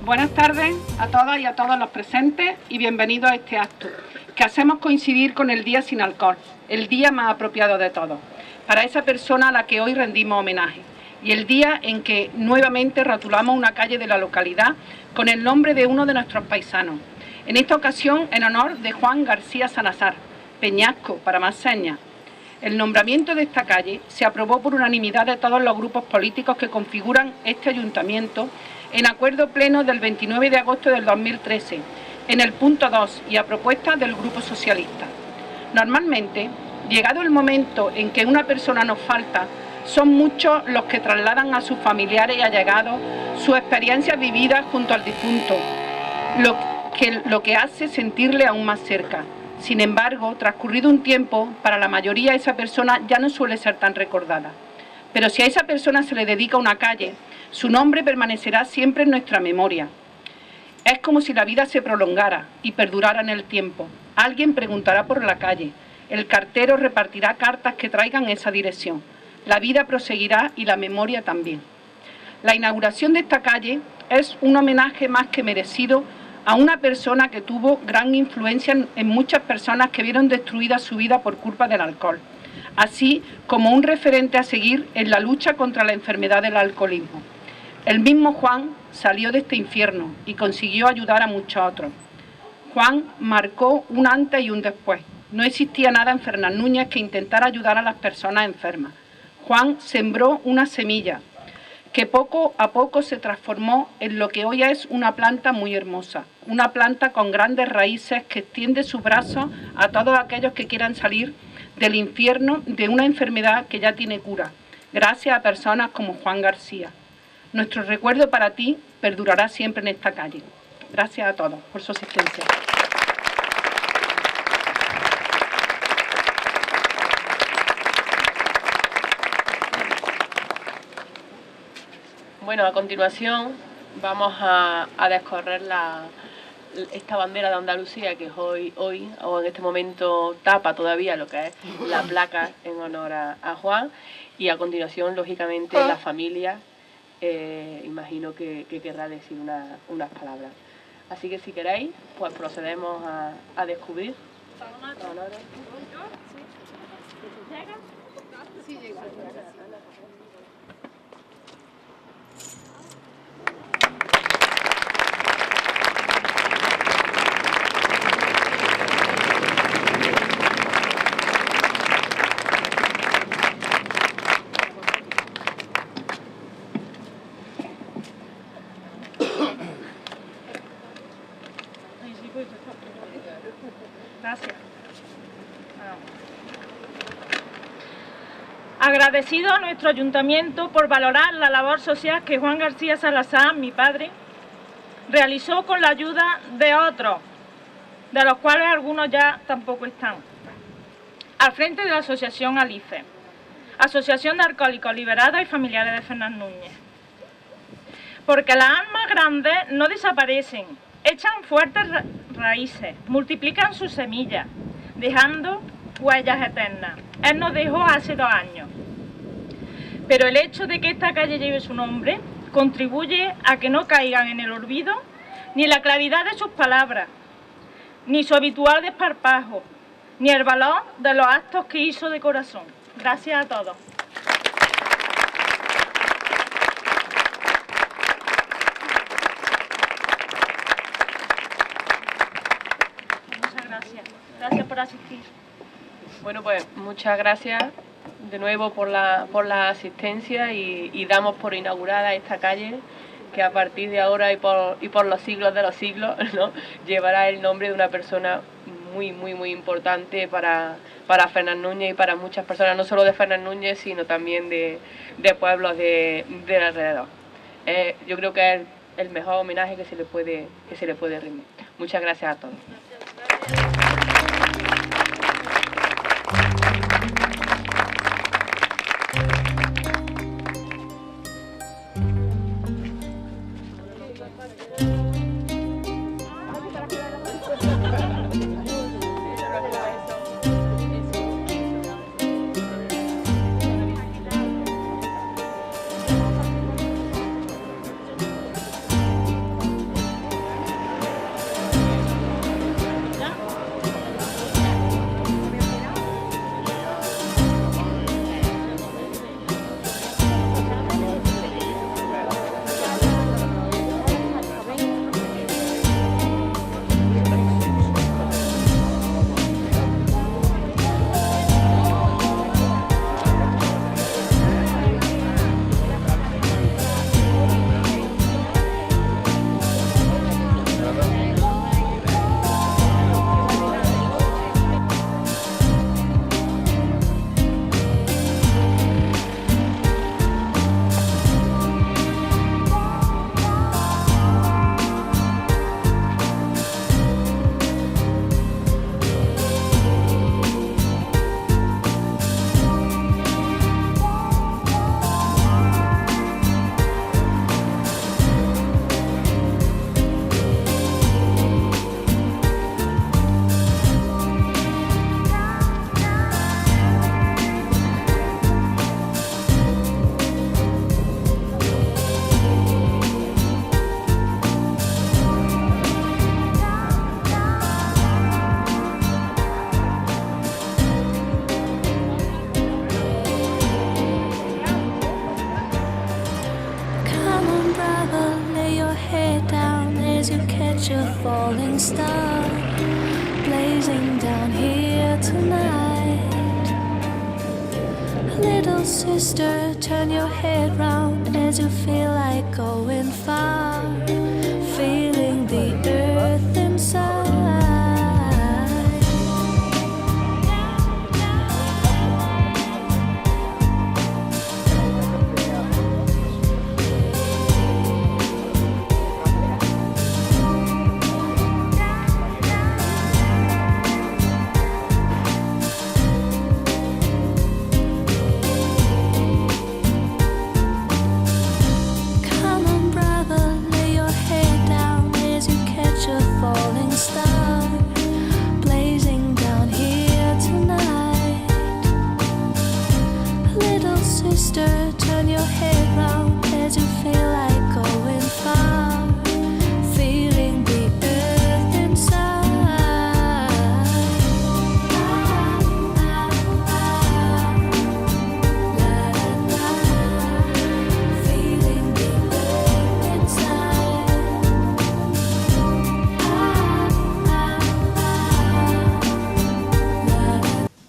Buenas tardes a todas y a todos los presentes y bienvenidos a este acto, que hacemos coincidir con el Día Sin Alcohol, el día más apropiado de todos, para esa persona a la que hoy rendimos homenaje, y el día en que nuevamente rotulamos una calle de la localidad con el nombre de uno de nuestros paisanos, en esta ocasión en honor de Juan García Salazar, Peñasco, para más señas. El nombramiento de esta calle se aprobó por unanimidad de todos los grupos políticos que configuran este ayuntamiento en acuerdo pleno del 29 de agosto del 2013, en el punto 2 y a propuesta del Grupo Socialista. Normalmente, llegado el momento en que una persona nos falta, son muchos los que trasladan a sus familiares y allegados sus experiencias vividas junto al difunto, lo que hace sentirle aún más cerca. Sin embargo, transcurrido un tiempo, para la mayoría esa persona ya no suele ser tan recordada. Pero si a esa persona se le dedica una calle, su nombre permanecerá siempre en nuestra memoria. Es como si la vida se prolongara y perdurara en el tiempo. Alguien preguntará por la calle, el cartero repartirá cartas que traigan esa dirección. La vida proseguirá y la memoria también. La inauguración de esta calle es un homenaje más que merecido a una persona que tuvo gran influencia en muchas personas que vieron destruida su vida por culpa del alcohol, así como un referente a seguir en la lucha contra la enfermedad del alcoholismo. El mismo Juan salió de este infierno y consiguió ayudar a muchos otros. Juan marcó un antes y un después. No existía nada en Fernández Núñez que intentara ayudar a las personas enfermas. Juan sembró una semilla que poco a poco se transformó en lo que hoy es una planta muy hermosa, una planta con grandes raíces que extiende sus brazos a todos aquellos que quieran salir del infierno de una enfermedad que ya tiene cura, gracias a personas como Juan García. Nuestro recuerdo para ti perdurará siempre en esta calle. Gracias a todos por su asistencia. Bueno, a continuación vamos a descorrer esta bandera de Andalucía que hoy o en este momento tapa todavía lo que es la placa en honor a Juan, y a continuación, lógicamente, la familia imagino que querrá decir unas palabras. Así que si queréis, pues procedemos a descubrir. Sí, llega. Gracias. Agradecido a nuestro ayuntamiento por valorar la labor social que Juan García Salazar, mi padre, realizó con la ayuda de otros, de los cuales algunos ya tampoco están, al frente de la asociación ALIFE, Asociación de Alcohólicos Liberados y Familiares de Fernández Núñez. Porque las almas grandes no desaparecen, echan fuertes raíces, multiplican sus semillas, dejando huellas eternas. Él nos dejó hace 2 años. Pero el hecho de que esta calle lleve su nombre contribuye a que no caigan en el olvido ni la claridad de sus palabras, ni su habitual desparpajo, ni el valor de los actos que hizo de corazón. Gracias a todos. Gracias por asistir. Bueno, pues muchas gracias de nuevo por la asistencia y damos por inaugurada esta calle que a partir de ahora y por los siglos de los siglos, ¿no?, llevará el nombre de una persona muy importante para Fernández Núñez y para muchas personas, no solo de Fernández Núñez, sino también de pueblos del alrededor. Yo creo que es el mejor homenaje que se le puede rendir. Muchas gracias a todos. as you catch a falling star, blazing down here tonight. Little sister, turn your head round as you feel like going far, feeling the earth inside. Turn your head round as you feel like going far, feeling the earth inside. Feeling the earth inside.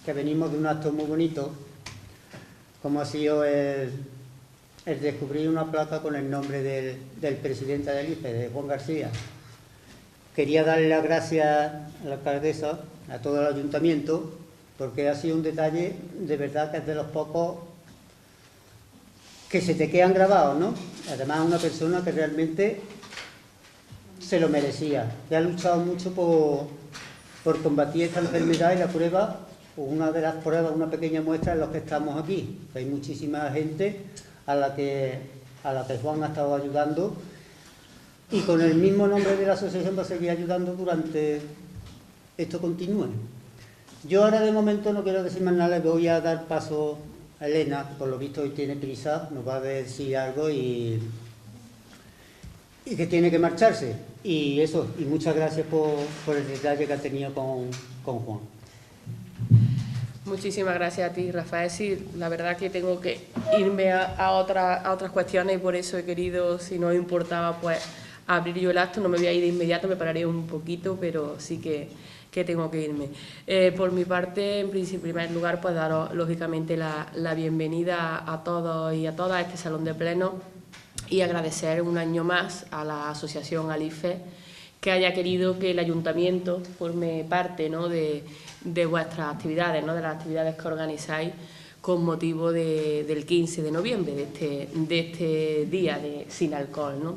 Que venimos de un acto muy bonito, como ha sido el descubrir una placa con el nombre del presidente del IFE, de Juan García. Quería darle las gracias a la alcaldesa, a todo el ayuntamiento, porque ha sido un detalle de verdad que es de los pocos que se te quedan grabados, ¿no? Además, una persona que realmente se lo merecía, que ha luchado mucho por combatir esta enfermedad, y la prueba, una de las pruebas, una pequeña muestra en los que estamos aquí. Hay muchísima gente a la que Juan ha estado ayudando, y con el mismo nombre de la asociación va a seguir ayudando durante esto continúe. Yo ahora de momento no quiero decir más nada, le voy a dar paso a Elena, que por lo visto hoy tiene prisa, nos va a decir algo y que tiene que marcharse. Y eso, y muchas gracias por el detalle que ha tenido con Juan. Muchísimas gracias a ti, Rafael. Sí, la verdad que tengo que irme a otras cuestiones, y por eso he querido, si no importaba, pues abrir yo el acto. No me voy a ir de inmediato, me pararé un poquito, pero sí que tengo que irme. Por mi parte, en primer lugar, pues daros lógicamente la bienvenida a todos y a todas a este salón de pleno, y agradecer un año más a la asociación Alife que haya querido que el ayuntamiento forme parte, ¿no?, de vuestras actividades, ¿no?, de las actividades que organizáis con motivo del 15 de noviembre, de este día sin alcohol, ¿no?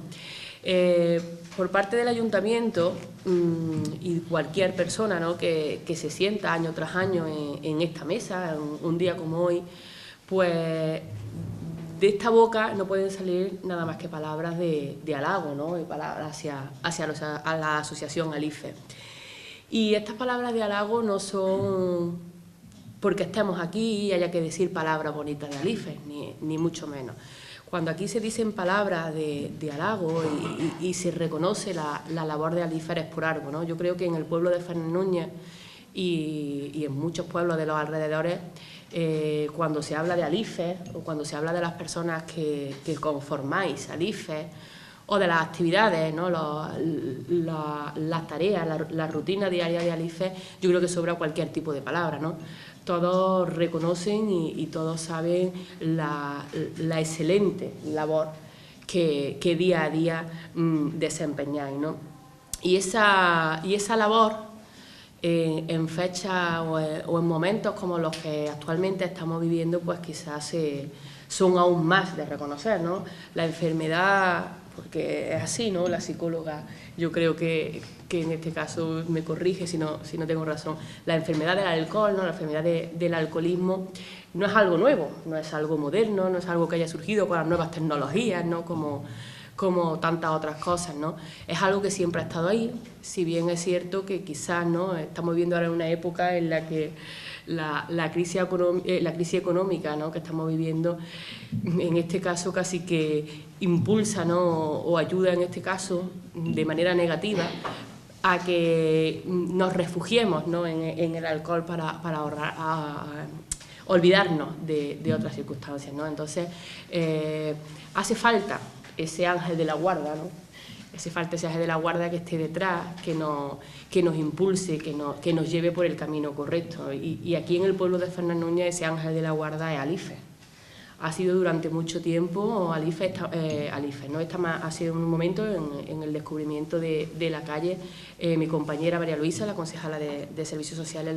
Por parte del ayuntamiento y cualquier persona, ¿no?, que se sienta año tras año en esta mesa, un día como hoy, pues de esta boca no pueden salir nada más que palabras de halago, ¿no?, y palabras a la asociación Alife. Y estas palabras de halago no son porque estemos aquí y haya que decir palabras bonitas de Alife, ni mucho menos. Cuando aquí se dicen palabras de halago y se reconoce la labor de Alife, es por algo, ¿no? Yo creo que en el pueblo de Fernández Núñez y en muchos pueblos de los alrededores, cuando se habla de Alife, o cuando se habla de las personas que conformáis Alife, o de las actividades, ¿no?, las tareas, la rutina diaria de Alife, yo creo que sobra cualquier tipo de palabra, ¿no? Todos reconocen y todos saben la excelente labor que día a día desempeñáis, ¿no? Y esa labor, en fechas o en momentos como los que actualmente estamos viviendo, pues quizás son aún más de reconocer, ¿no? La enfermedad, porque es así, ¿no? La psicóloga, yo creo que en este caso me corrige si no tengo razón, la enfermedad del alcohol, ¿no?, la enfermedad del alcoholismo, no es algo nuevo, no es algo moderno, no es algo que haya surgido con las nuevas tecnologías, ¿no?, como tantas otras cosas, ¿no? Es algo que siempre ha estado ahí, si bien es cierto que quizás, ¿no?, estamos viviendo ahora una época en la que la crisis económica, ¿no?, que estamos viviendo, en este caso casi que impulsa, ¿no?, o ayuda en este caso de manera negativa a que nos refugiemos, ¿no?, en el alcohol para ahorrar, olvidarnos de otras circunstancias, ¿no? Entonces, hace falta ese ángel de la guarda, ¿no?, ese falta ese ángel de la guarda que esté detrás, que nos impulse, que nos lleve por el camino correcto. Y aquí en el pueblo de Fernandúñez ese ángel de la guarda es Alife. Ha sido durante mucho tiempo, Alife ¿no? Ha sido un momento en el descubrimiento de la calle. Mi compañera María Luisa, la concejala de Servicios Sociales,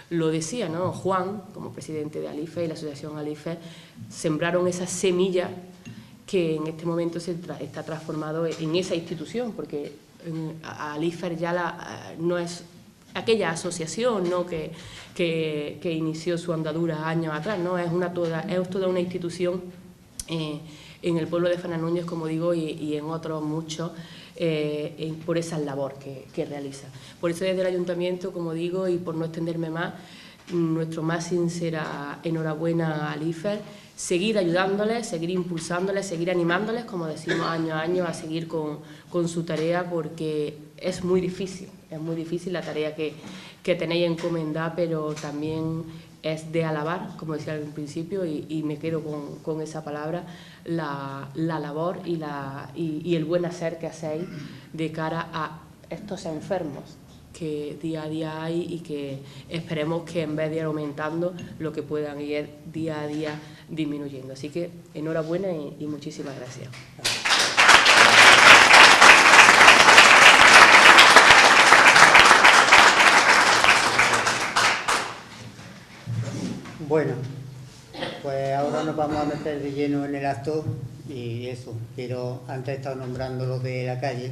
lo decía, ¿no? Juan, como presidente de Alife y la asociación Alife, sembraron esa semilla que en este momento está transformado en esa institución, porque Alife ya no es aquella asociación, ¿no? que inició su andadura años atrás, ¿no? Es toda una institución en el pueblo de Fernandúñez, como digo, y en otros muchos, por esa labor que realiza. Por eso desde el Ayuntamiento, como digo, y por no extenderme más, nuestro más sincera enhorabuena a Alife, seguir ayudándoles, seguir impulsándoles, seguir animándoles, como decimos año a año, a seguir con su tarea, porque es muy difícil la tarea que tenéis encomendada, pero también es de alabar, como decía al principio, y me quedo con esa palabra, la labor y el buen hacer que hacéis de cara a estos enfermos que día a día hay y que esperemos que en vez de ir aumentando, lo que puedan ir día a día disminuyendo. Así que enhorabuena y muchísimas gracias. Bueno, pues ahora nos vamos a meter de lleno en el acto y eso, pero antes he estado nombrando lo de la calle,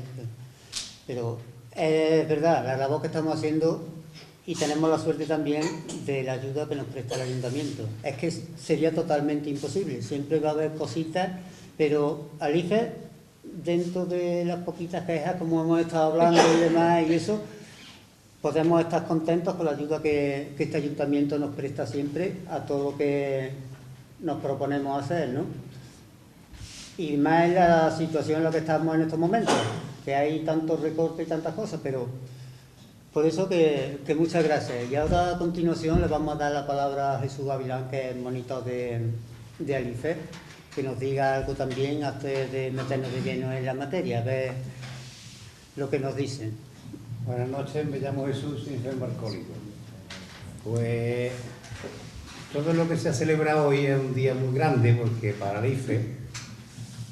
pero es verdad, la labor que estamos haciendo, y tenemos la suerte también de la ayuda que nos presta el Ayuntamiento. Es que sería totalmente imposible, siempre va a haber cositas, pero Alife, dentro de las poquitas quejas, como hemos estado hablando y demás y eso, podemos estar contentos con la ayuda que este Ayuntamiento nos presta siempre a todo lo que nos proponemos hacer, ¿no? Y más en la situación en la que estamos en estos momentos, que hay tantos recortes y tantas cosas, pero por eso que muchas gracias. Y ahora a continuación le vamos a dar la palabra a Jesús Gavilán, que es el monitor de Alife, que nos diga algo también antes de meternos de lleno en la materia, a ver lo que nos dicen. Buenas noches, me llamo Jesús, soy enfermo alcohólico. Pues todo lo que se ha celebrado hoy es un día muy grande, porque para Alife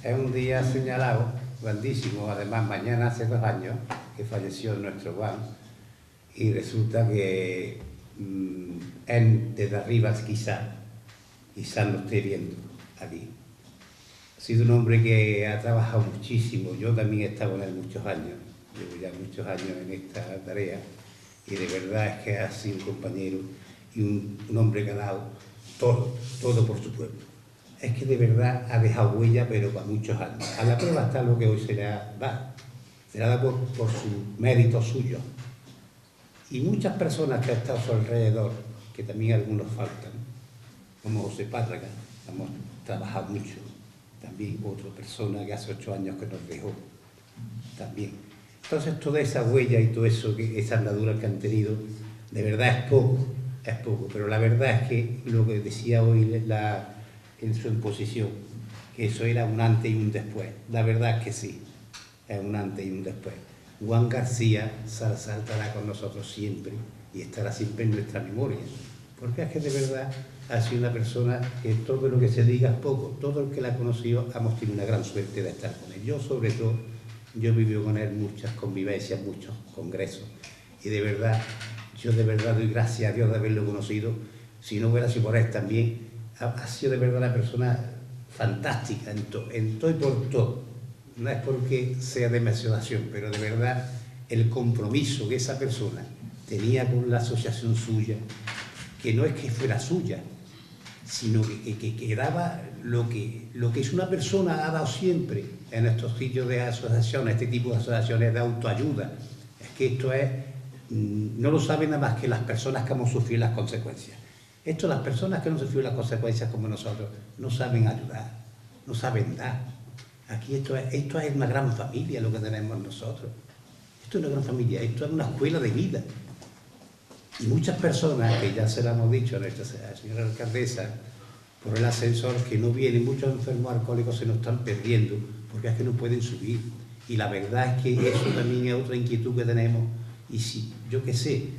es un día señalado, grandísimo. Además, mañana hace 2 años que falleció nuestro Juan, y resulta que él desde arriba quizás lo esté viendo aquí. Ha sido un hombre que ha trabajado muchísimo, yo también he estado con él muchos años, llevo ya muchos años en esta tarea, y de verdad es que ha sido un compañero y un hombre que ha dado todo por su pueblo. Es que de verdad ha dejado huella, pero para muchos años. A la prueba está lo que hoy se le ha dado por su mérito suyo. Y muchas personas que han estado a su alrededor, que también algunos faltan, como José Párraga, hemos trabajado mucho. También otra persona que hace 8 años que nos dejó, también. Entonces toda esa huella y todo eso, esa andadura que han tenido, de verdad es poco, pero la verdad es que lo que decía hoy en su exposición, que eso era un antes y un después, la verdad es que sí, es un antes y un después. Juan García saltará con nosotros siempre y estará siempre en nuestra memoria, porque es que de verdad ha sido una persona que todo lo que se diga es poco. Todo el que la ha conocido hemos tenido una gran suerte de estar con él. Yo sobre todo, yo he vivido con él muchas convivencias, muchos congresos, y de verdad, yo de verdad doy gracias a Dios de haberlo conocido. Si no hubiera sido por él también, ha sido de verdad una persona fantástica en todo y por todo. No es porque sea de mi asociación, pero de verdad el compromiso que esa persona tenía con la asociación suya, que no es que fuera suya, sino que daba lo que es una persona ha dado siempre en estos sitios de asociaciones, este tipo de asociaciones de autoayuda. Es que esto es, no lo saben nada más que las personas que hemos sufrido las consecuencias. Esto, las personas que no sufrieron las consecuencias como nosotros, no saben ayudar, no saben dar. Aquí esto es una gran familia lo que tenemos nosotros. Esto es una gran familia, esto es una escuela de vida. Y muchas personas, que ya se lo hemos dicho a nuestra señora alcaldesa, por el ascensor que no vienen, muchos enfermos alcohólicos se nos están perdiendo, porque es que no pueden subir. Y la verdad es que eso también es otra inquietud que tenemos. Y si, yo qué sé,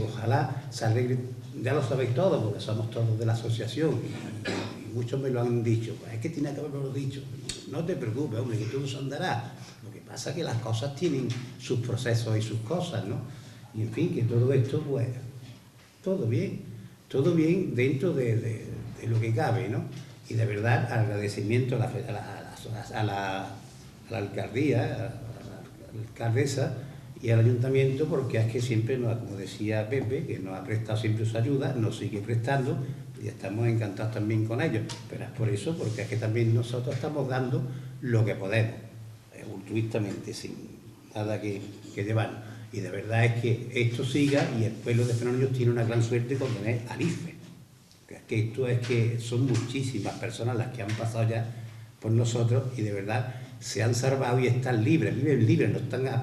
ojalá se arregle, ya lo sabéis todos, porque somos todos de la asociación, y muchos me lo han dicho, pues es que tiene que haberlo dicho. No te preocupes, hombre, que todo se andará. Lo que pasa es que las cosas tienen sus procesos y sus cosas, ¿no? Y en fin, que todo esto, pues, todo bien dentro de lo que cabe, ¿no? Y de verdad, agradecimiento a la alcaldía, a la alcaldesa y al ayuntamiento, porque es que siempre, como decía Pepe, que nos ha prestado siempre su ayuda, nos sigue prestando y estamos encantados también con ellos. Pero es por eso, porque es que también nosotros estamos dando lo que podemos, altruistamente, sin nada que llevarnos. Y de verdad es que esto siga y el pueblo de Fernando tiene una gran suerte con tener al IFE. Que esto es que son muchísimas personas las que han pasado ya por nosotros y de verdad se han salvado y están libres, viven libres,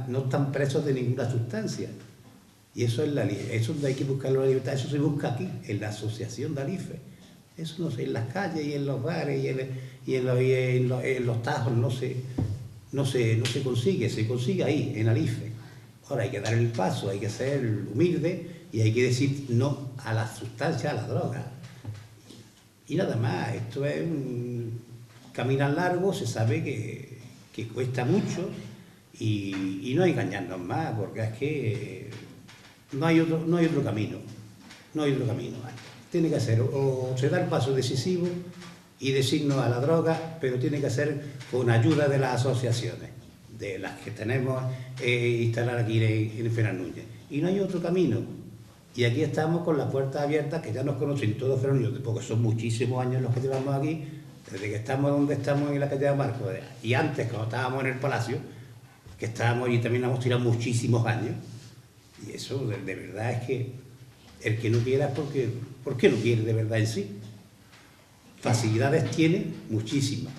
no están presos de ninguna sustancia. Y eso es eso donde hay que buscar la libertad, eso se busca aquí, en la asociación de Alife. Eso no sé, en las calles y en los bares y en los tajos no se consigue, se consigue ahí, en Alife. Ahora hay que dar el paso, hay que ser humilde y hay que decir no a la sustancia, a la droga. Y nada más, esto es un caminar largo, se sabe que cuesta mucho y no engañarnos más, porque es que no hay otro camino, Tiene que ser, o se da el paso decisivo y decirnos a la droga, pero tiene que ser con ayuda de las asociaciones, de las que tenemos instaladas aquí en Fernando Núñez. Y no hay otro camino. Y aquí estamos con las puertas abiertas, que ya nos conocen todos Fernando Núñez, porque son muchísimos años los que llevamos aquí, desde que estamos donde estamos en la calle de Marcos, y antes cuando estábamos en el Palacio, que estábamos y también hemos tirado muchísimos años. Y eso de verdad es que el que no quiera es ¿por qué no quiere de verdad en sí? Facilidades tiene muchísimas.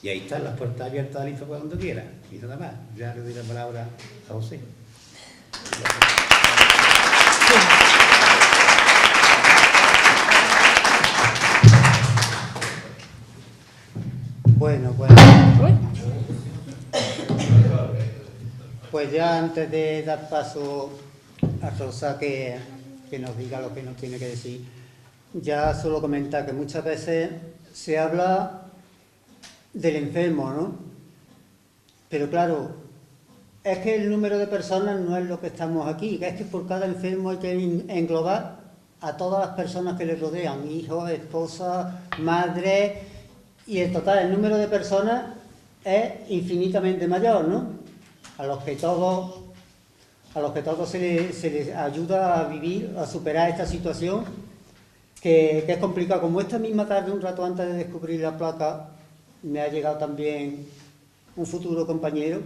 Y ahí están las puertas abiertas al IFE cuando quiera. Y nada más. Ya le doy la palabra a José. Bueno, pues ya antes de dar paso a Rosa que nos diga lo que nos tiene que decir, ya solo comentar que muchas veces se habla del enfermo, ¿no? Pero claro, es que el número de personas no es lo que estamos aquí, es que por cada enfermo hay que englobar a todas las personas que le rodean, hijos, esposas, madres, y en total el número de personas es infinitamente mayor, ¿no? A los que todos se les ayuda a vivir, a superar esta situación, que es complicada. Como esta misma tarde, un rato antes de descubrir la placa, me ha llegado también un futuro compañero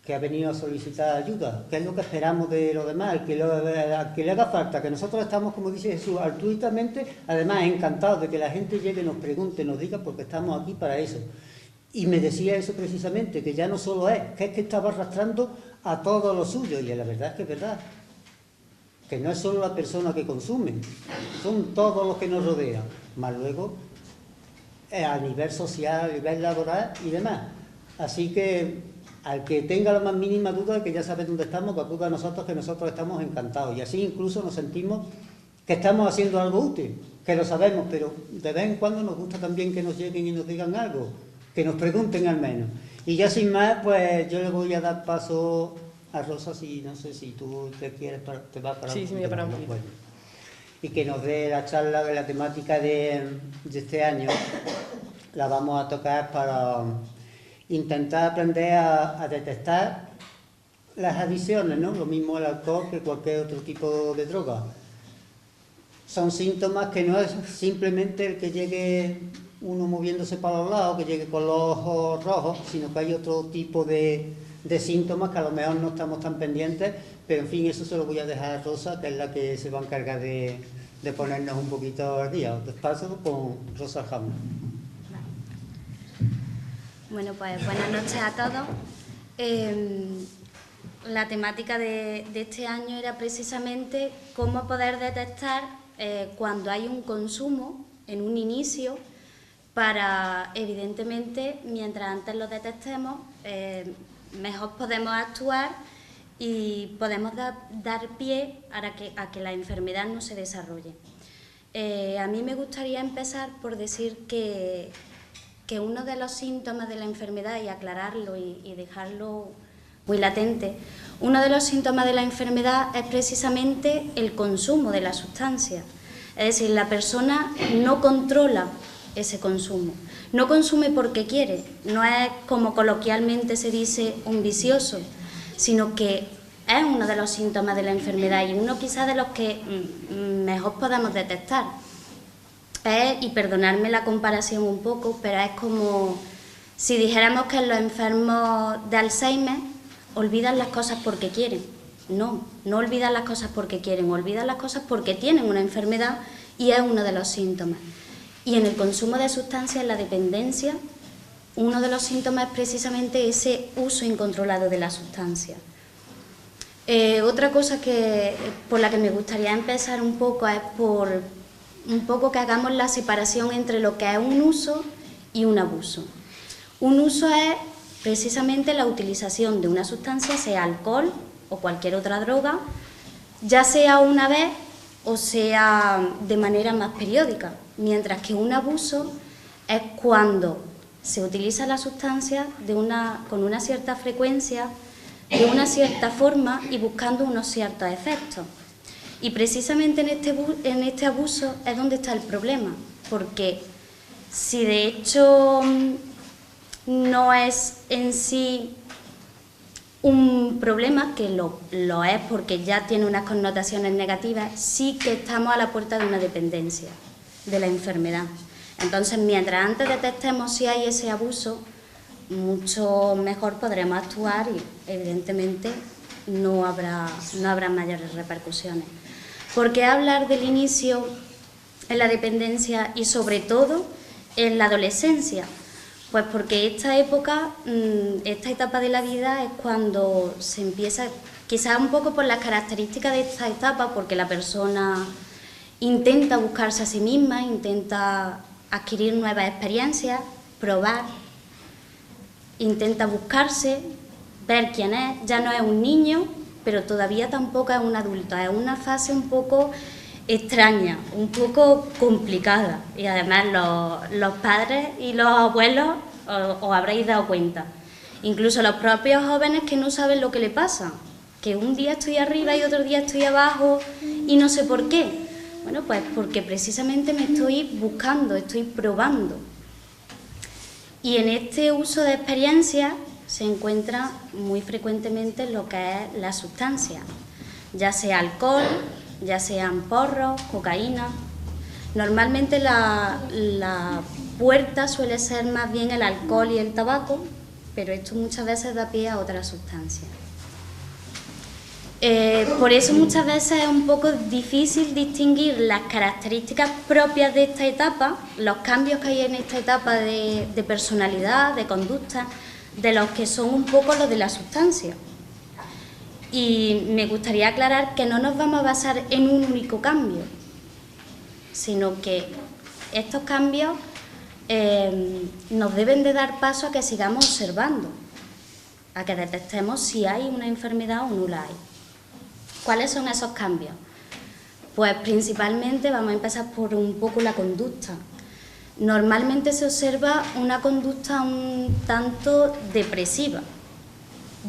que ha venido a solicitar ayuda, que es lo que esperamos de los demás, que le haga falta, que nosotros estamos, como dice Jesús, altruistamente, además encantados de que la gente llegue, nos pregunte, nos diga, porque estamos aquí para eso. Y me decía eso precisamente, que ya no solo es que estaba arrastrando a todos los suyos, y la verdad es que es verdad, que no es solo la persona que consume, son todos los que nos rodean, más luego a nivel social, a nivel laboral y demás. Así que al que tenga la más mínima duda, que ya sabe dónde estamos, que acuda a nosotros, que nosotros estamos encantados. Y así incluso nos sentimos que estamos haciendo algo útil, que lo sabemos, pero de vez en cuando nos gusta también que nos lleguen y nos digan algo, que nos pregunten al menos. Y ya sin más, pues yo le voy a dar paso a Rosa, si no sé si tú te quieres, te vas para sí, me voy para un poquito. Bueno. Y que nos dé la charla de la temática de este año. La vamos a tocar para intentar aprender a detectar las adicciones, ¿no? Lo mismo el alcohol que cualquier otro tipo de droga. Son síntomas que no es simplemente el que llegue uno moviéndose para los lados, que llegue con los ojos rojos, sino que hay otro tipo de síntomas que a lo mejor no estamos tan pendientes, pero en fin, eso se lo voy a dejar a Rosa, que es la que se va a encargar de ponernos un poquito al día. Os paso con Rosa James. Bueno, pues buenas noches a todos. La temática de este año era precisamente cómo poder detectar cuando hay un consumo en un inicio, para, evidentemente, mientras antes lo detectemos, mejor podemos actuar y podemos dar pie a que la enfermedad no se desarrolle. A mí me gustaría empezar por decir que uno de los síntomas de la enfermedad, y aclararlo y dejarlo muy latente, uno de los síntomas de la enfermedad es precisamente el consumo de la sustancia. Es decir, la persona no controla ese consumo, no consume porque quiere, no es como coloquialmente se dice un vicioso, sino que es uno de los síntomas de la enfermedad y uno quizás de los que mejor podamos detectar. Y perdonadme la comparación un poco, pero es como si dijéramos que los enfermos de Alzheimer olvidan las cosas porque quieren. No olvidan las cosas porque quieren, olvidan las cosas porque tienen una enfermedad y es uno de los síntomas. Y en el consumo de sustancias, en la dependencia, uno de los síntomas es precisamente ese uso incontrolado de la sustancia. Otra cosa por la que me gustaría empezar un poco es por un poco que hagamos la separación entre lo que es un uso y un abuso. Un uso es precisamente la utilización de una sustancia, sea alcohol o cualquier otra droga, ya sea una vez o sea de manera más periódica, mientras que un abuso es cuando se utiliza la sustancia con una cierta frecuencia, de una cierta forma y buscando unos ciertos efectos. Y precisamente en este abuso es donde está el problema, porque si de hecho no es en sí un problema, que lo es porque ya tiene unas connotaciones negativas, sí que estamos a la puerta de una dependencia de la enfermedad. Entonces, mientras antes detectemos si hay ese abuso, mucho mejor podremos actuar y, evidentemente, no habrá mayores repercusiones. ¿Por qué hablar del inicio en la dependencia y, sobre todo, en la adolescencia? Pues porque esta etapa de la vida es cuando se empieza, quizás un poco por las características de esta etapa, porque la persona intenta buscarse a sí misma, intenta adquirir nuevas experiencias, probar, intenta buscarse, ver quién es. Ya no es un niño, pero todavía tampoco es un adulto. Es una fase un poco extraña, un poco complicada. Y además los padres y los abuelos os habréis dado cuenta. Incluso los propios jóvenes que no saben lo que le pasa. Que un día estoy arriba y otro día estoy abajo y no sé por qué. Bueno, pues porque precisamente me estoy buscando, estoy probando. Y en este uso de experiencias se encuentra muy frecuentemente lo que es la sustancia, ya sea alcohol, ya sean porros, cocaína. Normalmente la puerta suele ser más bien el alcohol y el tabaco, pero esto muchas veces da pie a otras sustancias. Por eso muchas veces es un poco difícil distinguir las características propias de esta etapa, los cambios que hay en esta etapa de personalidad, de conducta, de los que son un poco los de la sustancia. Y me gustaría aclarar que no nos vamos a basar en un único cambio, sino que estos cambios nos deben de dar paso a que sigamos observando, a que detectemos si hay una enfermedad o no la hay. ¿Cuáles son esos cambios? Pues principalmente vamos a empezar por un poco la conducta. Normalmente se observa una conducta un tanto depresiva.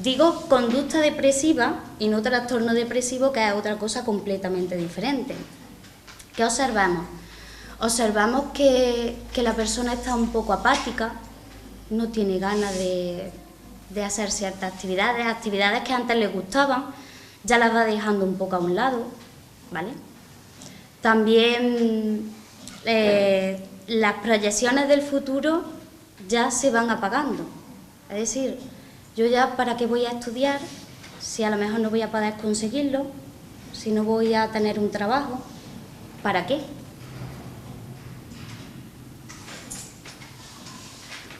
Digo conducta depresiva y no trastorno depresivo, que es otra cosa completamente diferente. ¿Qué observamos? Observamos que la persona está un poco apática, no tiene ganas de hacer ciertas actividades que antes le gustaban, ya las va dejando un poco a un lado, ¿vale? También las proyecciones del futuro ya se van apagando. Es decir, yo ya para qué voy a estudiar si a lo mejor no voy a poder conseguirlo, si no voy a tener un trabajo, ¿para qué?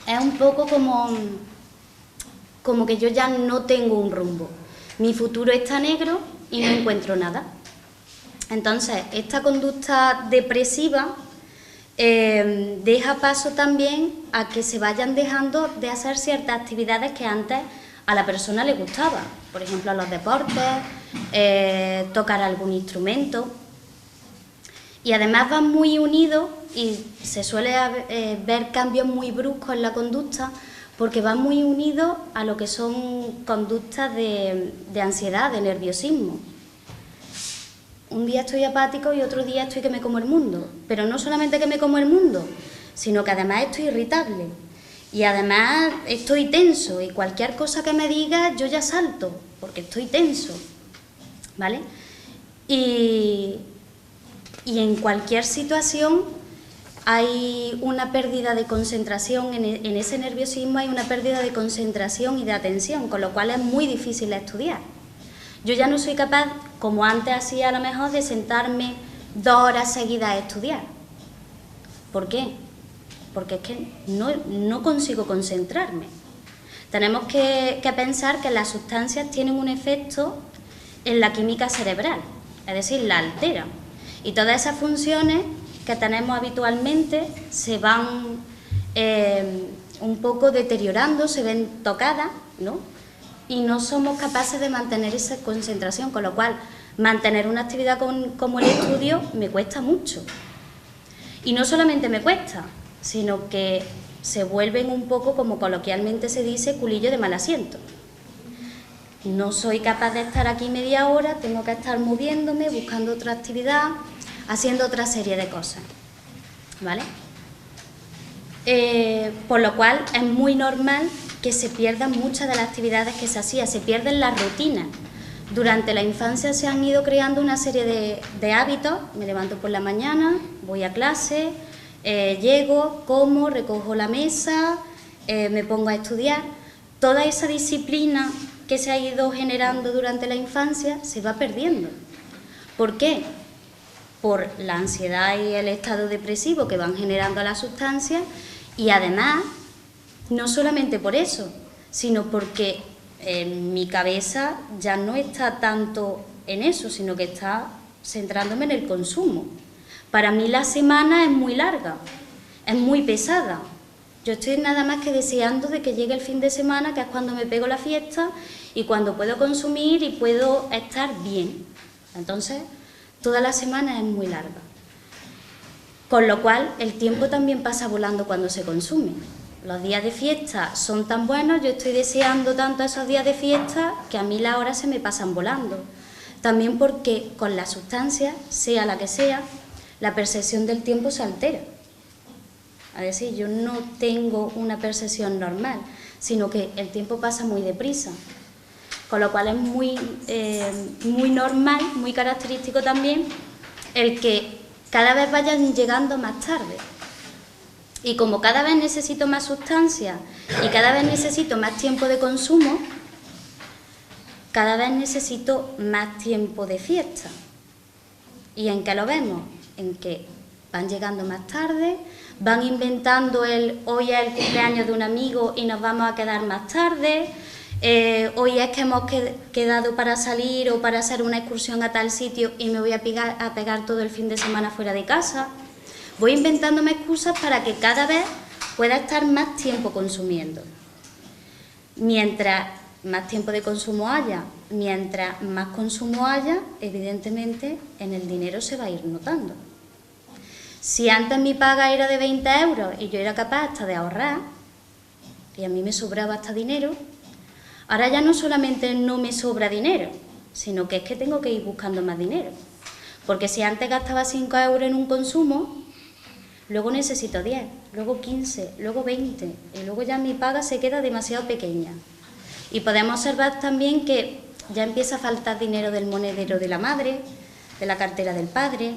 Es un poco como que yo ya no tengo un rumbo. Mi futuro está negro y no encuentro nada. Entonces, esta conducta depresiva deja paso también a que se vayan dejando de hacer ciertas actividades que antes a la persona le gustaba, por ejemplo, los deportes, tocar algún instrumento. Y además van muy unidos y se suele ver cambios muy bruscos en la conducta porque van muy unidos a lo que son conductas de ansiedad, de nerviosismo. Un día estoy apático y otro día estoy que me como el mundo, pero no solamente que me como el mundo, sino que además estoy irritable y además estoy tenso y cualquier cosa que me diga yo ya salto porque estoy tenso, ¿vale? Y en cualquier situación hay una pérdida de concentración, en ese nerviosismo hay una pérdida de concentración y de atención, con lo cual es muy difícil estudiar. Yo ya no soy capaz, como antes hacía a lo mejor, de sentarme 2 horas seguidas a estudiar. ¿Por qué? Porque es que no consigo concentrarme. Tenemos que pensar que las sustancias tienen un efecto en la química cerebral, es decir, la alteran. Y todas esas funciones que tenemos habitualmente se van un poco deteriorando, se ven tocadas, ¿no? Y no somos capaces de mantener esa concentración, con lo cual mantener una actividad como el estudio me cuesta mucho. Y no solamente me cuesta, sino que se vuelven un poco, como coloquialmente se dice, culillo de mal asiento. No soy capaz de estar aquí media hora, tengo que estar moviéndome, buscando otra actividad, haciendo otra serie de cosas, ¿vale? Por lo cual es muy normal que se pierdan muchas de las actividades que se hacían, se pierden las rutinas. Durante la infancia se han ido creando una serie de hábitos. Me levanto por la mañana, voy a clase, llego, como, recojo la mesa, me pongo a estudiar. Toda esa disciplina que se ha ido generando durante la infancia se va perdiendo. ¿Por qué? Por la ansiedad y el estado depresivo que van generando las sustancias y además, no solamente por eso, sino porque mi cabeza ya no está tanto en eso, sino que está centrándome en el consumo. Para mí la semana es muy larga, es muy pesada. Yo estoy nada más que deseando de que llegue el fin de semana, que es cuando me pego la fiesta y cuando puedo consumir y puedo estar bien. Entonces, toda la semana es muy larga. Con lo cual, el tiempo también pasa volando cuando se consume. Los días de fiesta son tan buenos, yo estoy deseando tanto esos días de fiesta que a mí las horas se me pasan volando. También porque con la sustancia, sea la que sea, la percepción del tiempo se altera. Es decir, yo no tengo una percepción normal, sino que el tiempo pasa muy deprisa. Con lo cual es muy normal, muy característico también, el que cada vez vayan llegando más tarde. Y como cada vez necesito más sustancia y cada vez necesito más tiempo de consumo, cada vez necesito más tiempo de fiesta. ¿Y en qué lo vemos? En que van llegando más tarde, van inventando hoy es el cumpleaños de un amigo y nos vamos a quedar más tarde, hoy es que hemos quedado para salir o para hacer una excursión a tal sitio y me voy a pegar todo el fin de semana fuera de casa. Voy inventándome excusas para que cada vez pueda estar más tiempo consumiendo. Mientras más tiempo de consumo haya, mientras más consumo haya, evidentemente en el dinero se va a ir notando. Si antes mi paga era de 20 euros y yo era capaz hasta de ahorrar, y a mí me sobraba hasta dinero, ahora ya no solamente no me sobra dinero, sino que es que tengo que ir buscando más dinero. Porque si antes gastaba 5 euros en un consumo, luego necesito 10, luego 15, luego 20, y luego ya mi paga se queda demasiado pequeña. Y podemos observar también que ya empieza a faltar dinero del monedero de la madre, de la cartera del padre,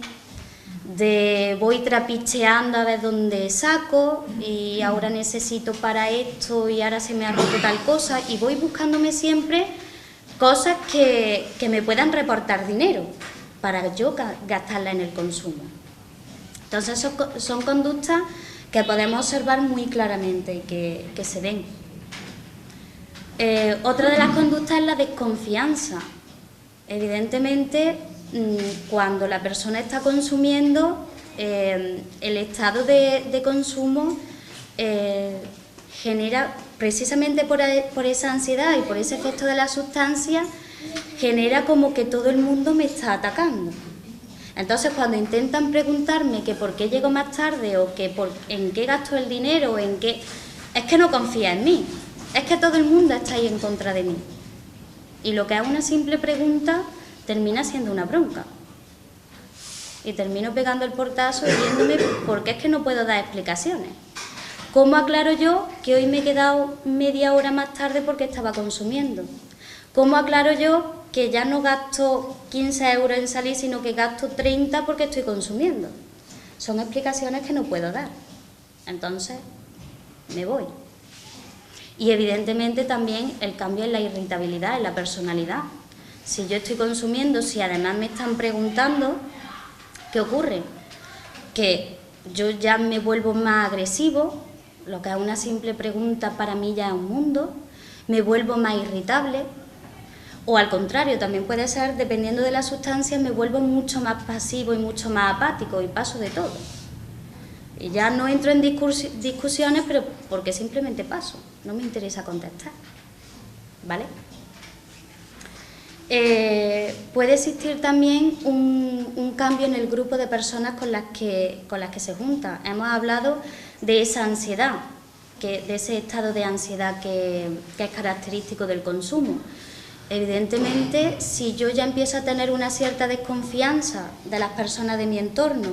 voy trapicheando a ver dónde saco y ahora necesito para esto y ahora se me ha roto tal cosa y voy buscándome siempre cosas que me puedan reportar dinero para yo gastarla en el consumo. Entonces son conductas que podemos observar muy claramente y que se ven. Otra de las conductas es la desconfianza. Evidentemente, cuando la persona está consumiendo, el estado de consumo genera precisamente por esa ansiedad y por ese efecto de la sustancia, genera como que todo el mundo me está atacando. Entonces, cuando intentan preguntarme que por qué llego más tarde o que en qué gasto el dinero o en qué... Es que no confía en mí, es que todo el mundo está ahí en contra de mí. Y lo que es una simple pregunta termina siendo una bronca. Y termino pegando el portazo y viéndome porque es que no puedo dar explicaciones. ¿Cómo aclaro yo que hoy me he quedado media hora más tarde porque estaba consumiendo? ¿Cómo aclaro yo que ya no gasto 15 euros en salir, sino que gasto 30 porque estoy consumiendo? Son explicaciones que no puedo dar. Entonces, me voy. Y evidentemente también el cambio en la irritabilidad, en la personalidad. Si yo estoy consumiendo, si además me están preguntando, ¿qué ocurre? Que yo ya me vuelvo más agresivo, lo que es una simple pregunta para mí ya es un mundo, me vuelvo más irritable, o al contrario, también puede ser, dependiendo de la sustancia, me vuelvo mucho más pasivo y mucho más apático y paso de todo. Y ya no entro en discusiones, pero porque simplemente paso, no me interesa contestar, ¿vale? Puede existir también un cambio en el grupo de personas con las que se junta. Hemos hablado de esa ansiedad, de ese estado de ansiedad que es característico del consumo. Evidentemente, si yo ya empiezo a tener una cierta desconfianza de las personas de mi entorno,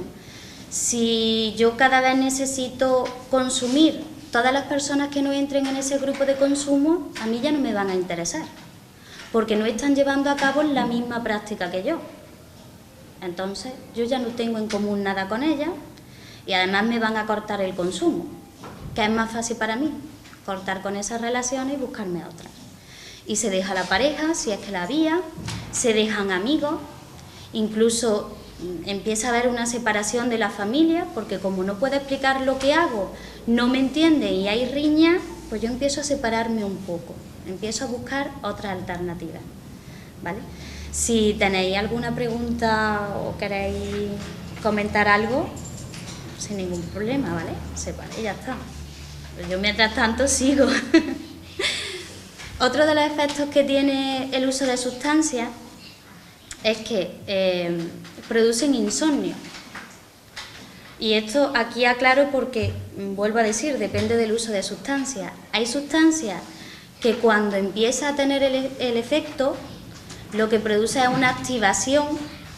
si yo cada vez necesito consumir, todas las personas que no entren en ese grupo de consumo, a mí ya no me van a interesar, porque no están llevando a cabo la misma práctica que yo. Entonces, yo ya no tengo en común nada con ellas y además me van a cortar el consumo, que es más fácil para mí, cortar con esas relaciones y buscarme otras. Y se deja la pareja, si es que la había, se dejan amigos, incluso empieza a haber una separación de la familia, porque como no puedo explicar lo que hago, no me entiende y hay riña, pues yo empiezo a separarme un poco, empiezo a buscar otras alternativas, ¿vale? Si tenéis alguna pregunta o queréis comentar algo, sin ningún problema, ¿vale? Separe y ya está. Pero yo mientras tanto sigo. Otro de los efectos que tiene el uso de sustancias es que producen insomnio. Y esto aquí aclaro porque, vuelvo a decir, depende del uso de sustancias. Hay sustancias que cuando empieza a tener el efecto, lo que produce es una activación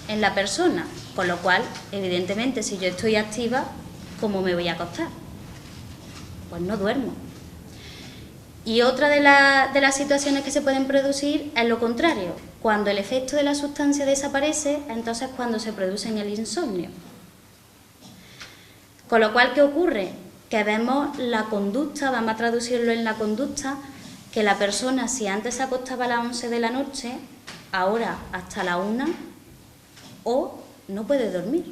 en la persona, con lo cual, evidentemente, si yo estoy activa, ¿cómo me voy a acostar? Pues no duermo. Y otra de las situaciones que se pueden producir es lo contrario. Cuando el efecto de la sustancia desaparece, entonces cuando se produce el insomnio. Con lo cual, ¿qué ocurre? Que vemos la conducta, vamos a traducirlo en la conducta, que la persona, si antes se acostaba a las 11 de la noche, ahora hasta la 1, o no puede dormir,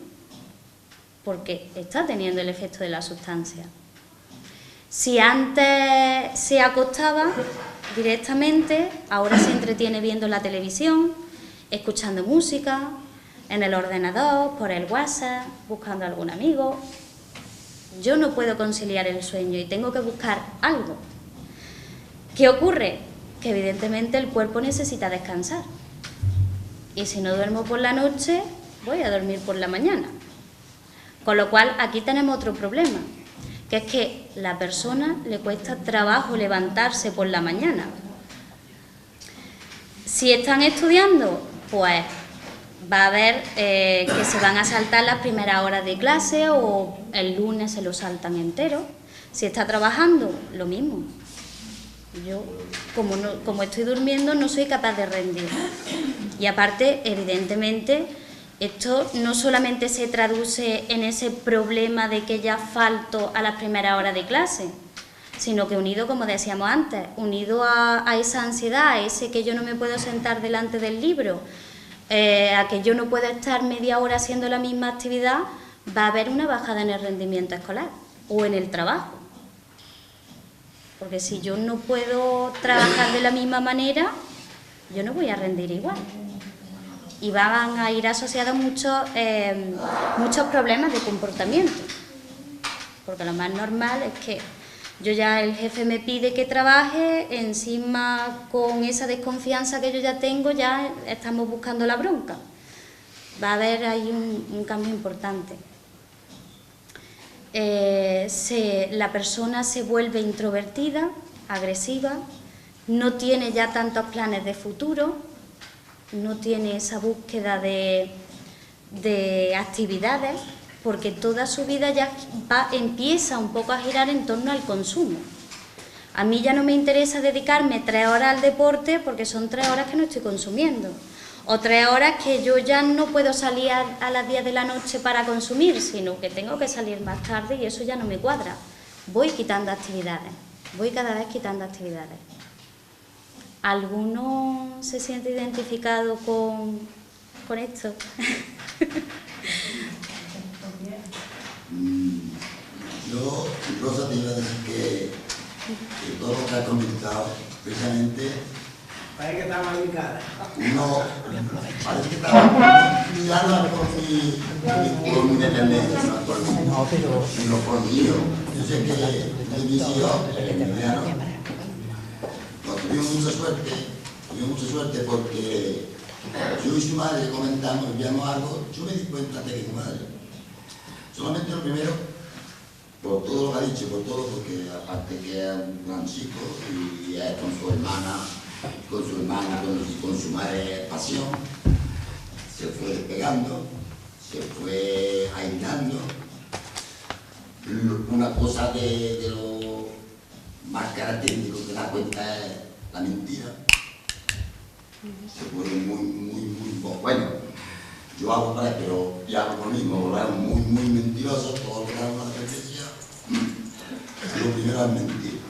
porque está teniendo el efecto de la sustancia. Si antes se acostaba directamente, ahora se entretiene viendo la televisión, escuchando música, en el ordenador, por el WhatsApp, buscando a algún amigo. Yo no puedo conciliar el sueño y tengo que buscar algo. ¿Qué ocurre? Que evidentemente el cuerpo necesita descansar. Y si no duermo por la noche, voy a dormir por la mañana. Con lo cual, aquí tenemos otro problema, que es que a la persona le cuesta trabajo levantarse por la mañana. Si están estudiando, pues va a ver que se van a saltar las primeras horas de clase o el lunes se lo saltan entero. Si está trabajando, lo mismo. Yo, como estoy durmiendo, no soy capaz de rendir. Y aparte, evidentemente, esto no solamente se traduce en ese problema de que ya falto a las primeras horas de clase, sino que unido, como decíamos antes, unido a esa ansiedad, a ese que yo no me puedo sentar delante del libro, a que yo no puedo estar media hora haciendo la misma actividad, va a haber una bajada en el rendimiento escolar o en el trabajo. Porque si yo no puedo trabajar de la misma manera, yo no voy a rendir igual. Y van a ir asociados muchos problemas de comportamiento. Porque lo más normal es que Yo ya el jefe me pide que trabaje, encima con esa desconfianza que yo ya tengo, ya estamos buscando la bronca. Va a haber ahí un cambio importante. La persona se vuelve introvertida, agresiva, no tiene ya tantos planes de futuro, no tiene esa búsqueda de actividades, porque toda su vida ya empieza un poco a girar en torno al consumo. A mí ya no me interesa dedicarme 3 horas al deporte porque son 3 horas que no estoy consumiendo, o 3 horas que yo ya no puedo salir a las 10 de la noche para consumir, sino que tengo que salir más tarde y eso ya no me cuadra. Voy quitando actividades, voy cada vez quitando actividades. ¿Alguno se siente identificado con esto? Yo, Rosa, te iba a decir que todo lo que has comentado, precisamente, Parece que estaba en mi cara. no, parece que estaba mirando por mi dependencia, no por mí. Yo sé que mis hijos, el mediano, tuvimos mucha suerte porque yo y su madre comentamos, veíamos algo, yo me di cuenta de que mi madre, solamente lo primero, por todo lo que ha dicho, por todo, porque aparte que es un gran chico y es con su hermana, con su madre pasión, se fue despegando, se fue aislando. Una cosa de lo más característico que da cuenta es la mentira. Se fue muy bueno. Yo hago para él, pero ya hago lo mismo, volvieron muy mentirosos, todo lo que era una defensa. Lo primero es mentir.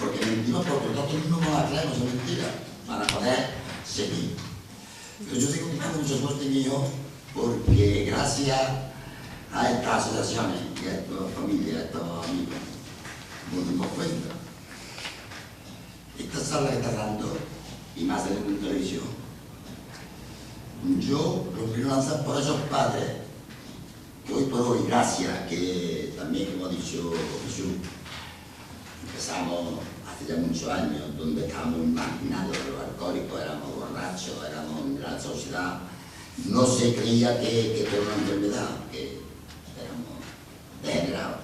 Porque mentimos porque nosotros mismos no las creemos en mentiras, para poder seguir. Pero yo digo que tengo mucha suerte mío porque gracias a estas asociaciones, y a estas familias, a estos amigos, nos dimos cuenta. Esta sala que está dando, y más en televisión, yo lo quiero lanzar por esos padres que hoy por hoy, gracias, que también, como ha dicho Jesús, empezamos hace ya muchos años, donde estábamos marginados de los alcohólicos, éramos borrachos, éramos en la sociedad, no se creía que esto era una enfermedad, que éramos degenerados.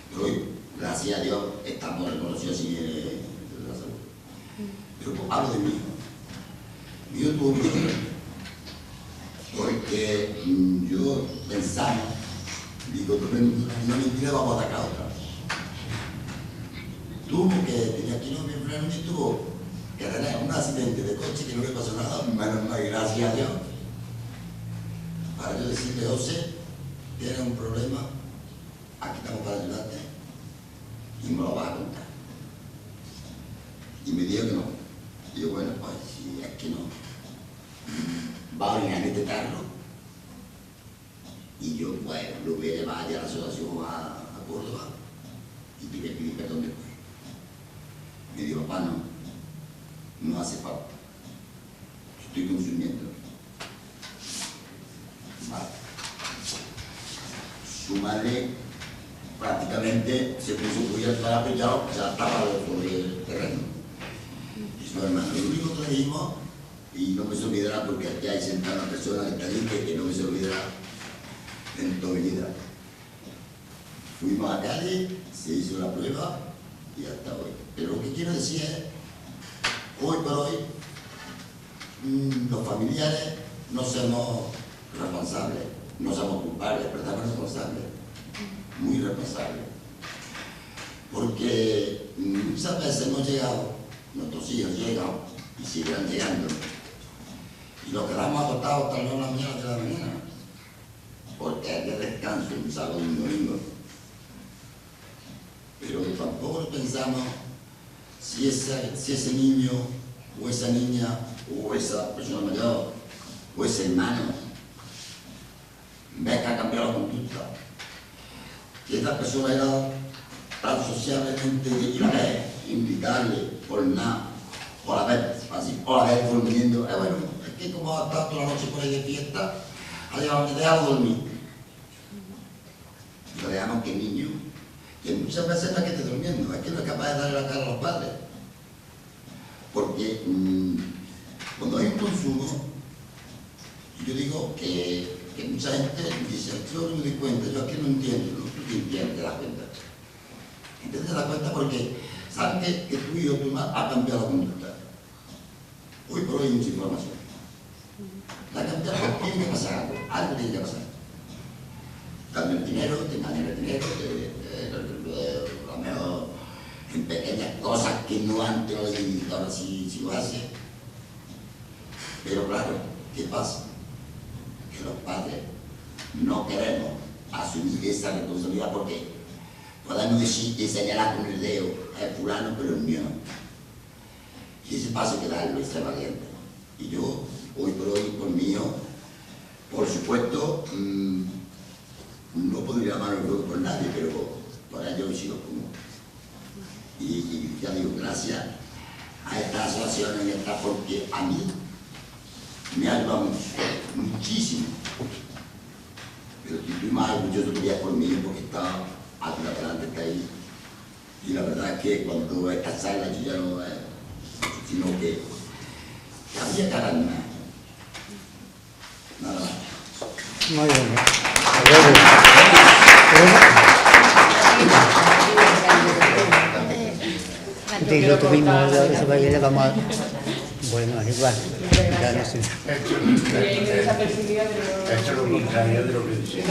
Pero hoy, gracias a Dios, estamos reconocidos así en la salud. Pero pues, hablo de mí. Yo tuve mucho tiempo, porque yo pensaba, digo, una mentira vamos a atacar a otra. Tuvo que tenía aquí no me freno y tuvo que tener un accidente de coche que no le pasó nada, menos mal, gracias a Dios. Para yo decirle, José, tienes un problema, aquí estamos para ayudarte y me lo vas a contar. Y me dijo que no. Y yo, bueno, pues si es que no, va a venir en este carro y yo, pues, lo voy a llevar allá a la asociación a Córdoba y pedir perdón después. Me dijo, papá, no hace falta, estoy consumiendo. Vale. Su madre prácticamente se puso cubierta para pillado, ya estaba sobre el terreno. Y su hermano, lo único que le dijimos, y no me se olvidará porque aquí hay sentada una persona que está ahí que no me se olvidará en toda mi vida. Fuimos a la calle, se hizo la prueba y hasta hoy. Pero lo que quiero decir es, hoy por hoy, los familiares no somos responsables, no somos culpables, pero estamos responsables, muy responsables. Porque muchas veces hemos llegado, nuestros hijos llegan y siguen llegando, y los quedamos acostados hasta las 9 de la mañana, porque hay que descanso un sábado y un domingo. Pero tampoco pensamos si ese niño o esa niña o esa persona mayor o ese hermano ve que ha cambiado la conducta, que esta persona era tan sociablemente invitarle por nada, por haber durmiendo, bueno, es que como ha estado toda la noche por ahí de fiesta, ha dejado dormir. Lo dejamos que el niño que muchas veces no es que esté durmiendo, es que no es capaz de darle la cara a los padres. Porque cuando hay un consumo, yo digo que mucha gente dice, yo no me doy cuenta, yo aquí no entiendo, ¿no? Tú te entiendes, te das cuenta. Entonces te das cuenta porque sabes que tu hijo, tu madre ha cambiado la conducta. Hoy por hoy hay mucha información. La cambiado, tiene que pasar algo tiene que pasar. Cambio el dinero, te engañan el dinero, a lo mejor en pequeñas cosas que no antes lo he ahora sí lo hace. Pero claro, ¿qué pasa? Que los padres no queremos asumir esa responsabilidad porque podemos decir y señalar con el dedo, es fulano, pero el mío no. Y ese paso hay que darlo y ser valiente. Y yo, hoy por hoy, por mí, por supuesto, no podría llamar el fuego por nadie, pero por ello he sido como. Y ya digo, gracias a estas asociaciones, porque a mí me ha ayudado muchísimo. Pero estoy más orgulloso que ya por mí, porque está algo adelante, está ahí. Y la verdad es que cuando esta sala yo ya no sino que había que ganar nada más. Muy bien. Dilo tú mismo, ahora se va a ir, le vamos a... Bueno, es igual. Ya no sé. Esto es lo contrario de lo que dice.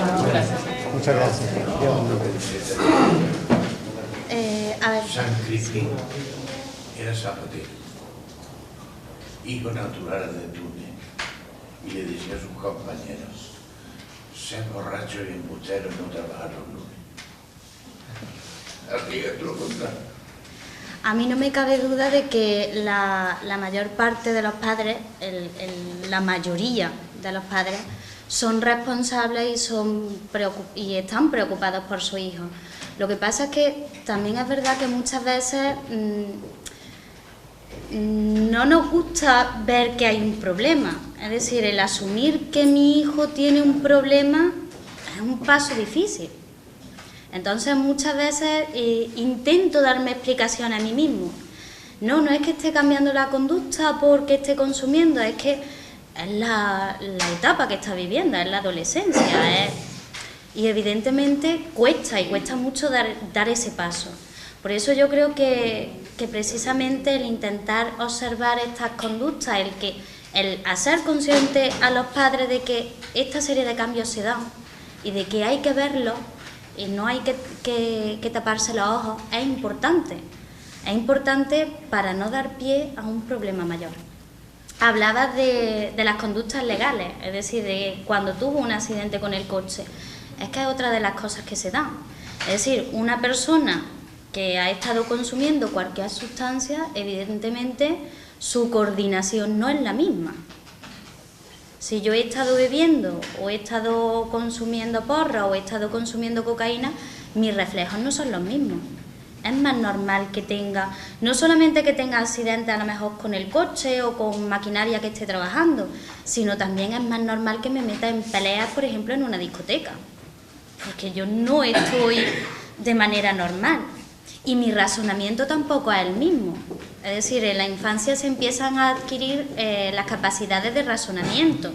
Muchas gracias. A ver. San Crispín era zapatero, hijo natural de Túnez, y le decía a sus compañeros, ser borracho y embustero y no trabajar los lunes. Así es lo contrario. A mí no me cabe duda de que la mayor parte de los padres, la mayoría de los padres, son responsables y están preocupados por su hijo. Lo que pasa es que también es verdad que muchas veces no nos gusta ver que hay un problema. Es decir, el asumir que mi hijo tiene un problema es un paso difícil. Entonces muchas veces intento darme explicación a mí mismo. No es que esté cambiando la conducta porque esté consumiendo, es que es la etapa que está viviendo, es la adolescencia. Y evidentemente cuesta mucho dar ese paso. Por eso yo creo que precisamente el intentar observar estas conductas, el hacer consciente a los padres de que esta serie de cambios se dan y de que hay que verlos, y no hay que taparse los ojos, es importante. Es importante para no dar pie a un problema mayor. Hablabas de las conductas legales, es decir, de cuando tuvo un accidente con el coche. Es que es otra de las cosas que se dan. Es decir, una persona que ha estado consumiendo cualquier sustancia, evidentemente su coordinación no es la misma. Si yo he estado bebiendo o he estado consumiendo porro o he estado consumiendo cocaína, mis reflejos no son los mismos. Es más normal que tenga, no solamente que tenga accidentes a lo mejor con el coche o con maquinaria que esté trabajando, sino también es más normal que me meta en peleas, por ejemplo, en una discoteca. Porque yo no estoy de manera normal. Y mi razonamiento tampoco es el mismo. Es decir, en la infancia se empiezan a adquirir las capacidades de razonamiento,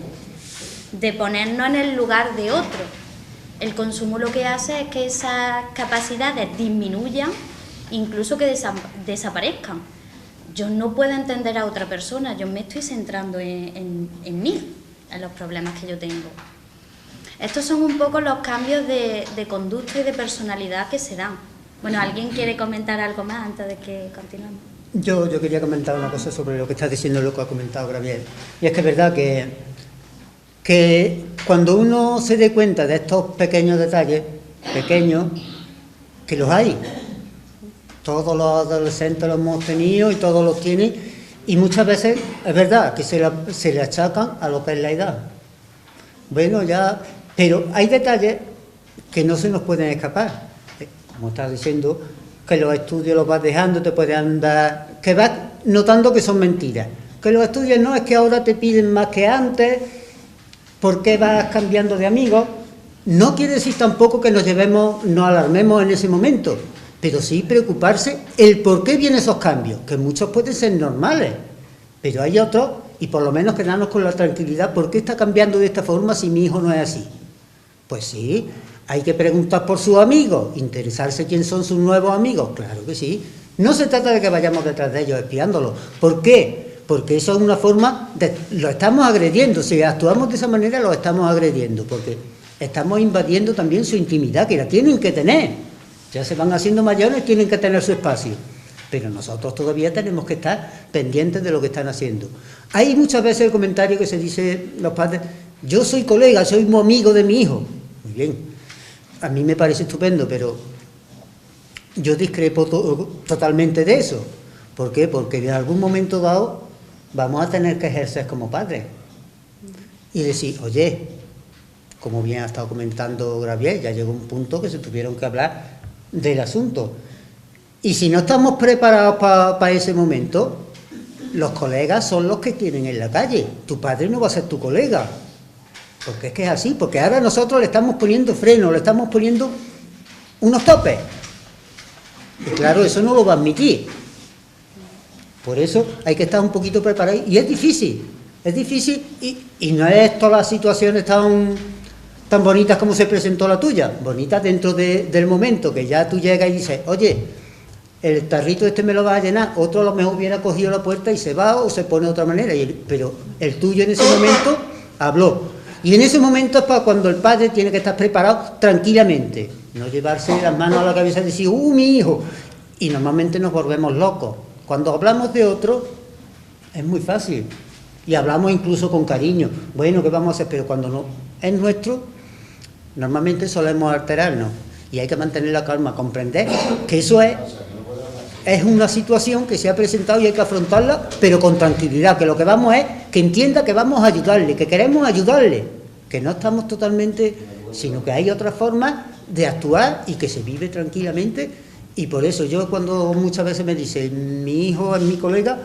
de ponernos en el lugar de otro. El consumo lo que hace es que esas capacidades disminuyan, incluso que desaparezcan. Yo no puedo entender a otra persona, yo me estoy centrando en mí, en los problemas que yo tengo. Estos son un poco los cambios de conducta y de personalidad que se dan. Bueno, ¿alguien quiere comentar algo más antes de que continuemos? Yo quería comentar una cosa sobre lo que estás diciendo, lo que ha comentado Gabriel. Y es que es verdad que cuando uno se dé cuenta de estos pequeños detalles, pequeños, que los hay, todos los adolescentes los hemos tenido y todos los tienen, y muchas veces es verdad que se le achacan a lo que es la edad. Bueno, ya, pero hay detalles que no se nos pueden escapar. Como estás diciendo, que los estudios los vas dejando, te pueden dar, que vas notando que son mentiras. Que los estudios no, es que ahora te piden más que antes, ¿por qué vas cambiando de amigos? No quiere decir tampoco que nos alarmemos en ese momento, pero sí preocuparse el por qué vienen esos cambios, que muchos pueden ser normales, pero hay otros, y por lo menos quedarnos con la tranquilidad, ¿por qué está cambiando de esta forma si mi hijo no es así? Pues sí, hay que preguntar por sus amigos, interesarse quién son sus nuevos amigos, claro que sí. No se trata de que vayamos detrás de ellos espiándolos. ¿Por qué? Porque eso es una forma lo estamos agrediendo. Si actuamos de esa manera, lo estamos agrediendo, porque estamos invadiendo también su intimidad, que la tienen que tener. Ya se van haciendo mayores, tienen que tener su espacio. Pero nosotros todavía tenemos que estar pendientes de lo que están haciendo. Hay muchas veces el comentario que se dice los padres: yo soy colega, soy muy amigo de mi hijo. Muy bien, a mí me parece estupendo, pero yo discrepo totalmente de eso. ¿Por qué? Porque en algún momento dado vamos a tener que ejercer como padres y decir: oye, como bien ha estado comentando Gabriel, ya llegó un punto que se tuvieron que hablar del asunto. Y si no estamos preparados para ese momento, los colegas son los que tienen en la calle. Tu padre no va a ser tu colega. Porque es que es así, porque ahora nosotros le estamos poniendo freno, le estamos poniendo unos topes. Y claro, eso no lo va a admitir. Por eso hay que estar un poquito preparados. Y es difícil y no es todas las situaciones tan bonitas como se presentó la tuya. Bonitas dentro del momento, que ya tú llegas y dices: oye, el tarrito este me lo vas a llenar. Otro a lo mejor hubiera cogido la puerta y se va o se pone de otra manera. Pero el tuyo en ese momento habló. Y en ese momento es para cuando el padre tiene que estar preparado tranquilamente. No llevarse las manos a la cabeza y decir: mi hijo. Y normalmente nos volvemos locos. Cuando hablamos de otro, es muy fácil. Y hablamos incluso con cariño. Bueno, ¿qué vamos a hacer? Pero cuando no es nuestro, normalmente solemos alterarnos. Y hay que mantener la calma, comprender que eso es una situación que se ha presentado y hay que afrontarla, pero con tranquilidad, que lo que vamos es que entienda que vamos a ayudarle, que queremos ayudarle, que no estamos totalmente, sino que hay otras formas de actuar y que se vive tranquilamente. Y por eso yo, cuando muchas veces me dicen: mi hijo es mi colega,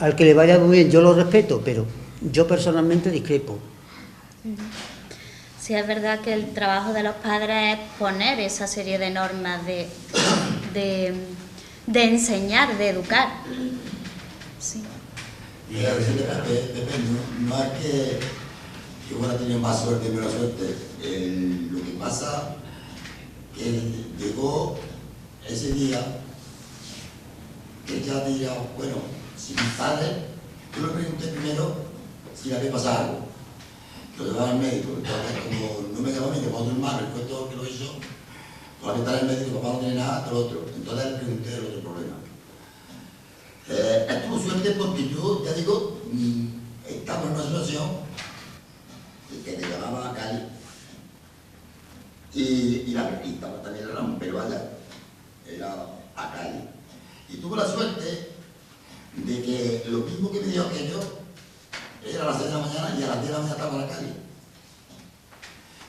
al que le vaya muy bien, yo lo respeto, pero yo personalmente discrepo. Sí, es verdad que el trabajo de los padres es poner esa serie de normas de enseñar, de educar. Sí. Y a veces no es que uno ha tenido más suerte o menos suerte. Lo que pasa es que llegó ese día que ya diría: bueno, si mi padre, yo le pregunté primero si le había pasado algo. Lo llevaba al médico, entonces como no me quedó a mí, que fue otro hermano, el fue todo que lo hizo, con la mitad del médico, papá no tiene nada, hasta el otro. Entonces le pregunté el otro problema. Tuvo suerte porque yo, ya digo, estaba en una situación que te llamaba a calle y estaba también el ramo, pero vaya, era a calle. Y tuve la suerte de que lo mismo que me dio aquello era a las 6 de la mañana y a las 10 de la mañana estaba en la calle.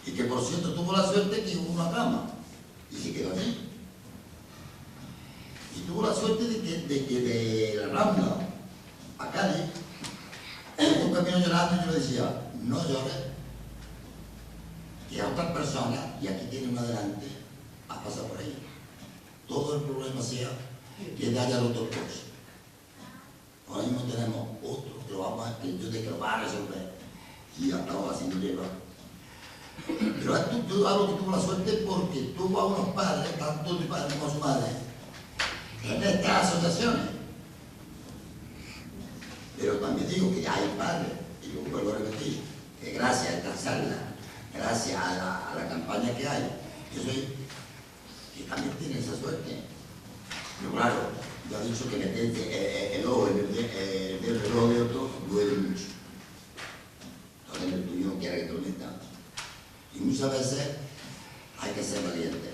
Y que por cierto tuvo la suerte que hubo una cama y se quedó allí. Y tuvo la suerte de que de la Rambla a Cádiz, hubo un camino llorando y yo le decía: no llores, que a otras personas, y aquí tiene una delante, has pasado por ahí. Todo el problema sea que de haya otros cosas. Ahora mismo tenemos otro que yo sé que lo va a resolver y ya estamos haciendo llevar. Pero yo hablo que tuvo la suerte porque tuvo a unos padres, tanto tu padre como su madre, en estas asociaciones. Pero también digo que ya hay padres, y yo vuelvo a repetir, que gracias a esta charla, gracias a la campaña que hay, que también tienen esa suerte. Pero claro, yo he dicho que meterte el ojo en el reloj de otro duele mucho. Entonces el tuyo no quiere que te lo meta. Y muchas veces hay que ser valiente.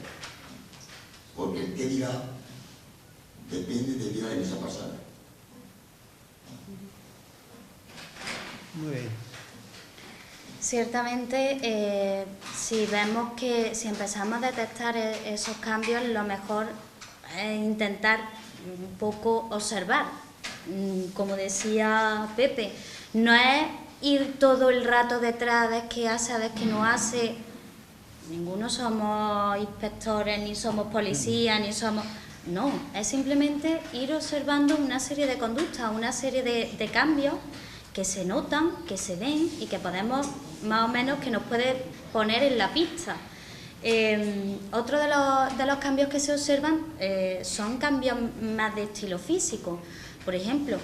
Porque el que dirá depende de vida de esa persona. Muy bien. Ciertamente, si empezamos a detectar esos cambios, lo mejor es intentar un poco observar. Como decía Pepe, no es ir todo el rato detrás de qué hace, de qué no hace. ninguno somos inspectores, ni somos policías, ni somos... No, es simplemente ir observando una serie de conductas, una serie de cambios que se notan, que se ven y que podemos, más o menos, que nos puede poner en la pista. Otro de los cambios que se observan son cambios más de estilo físico. Por ejemplo,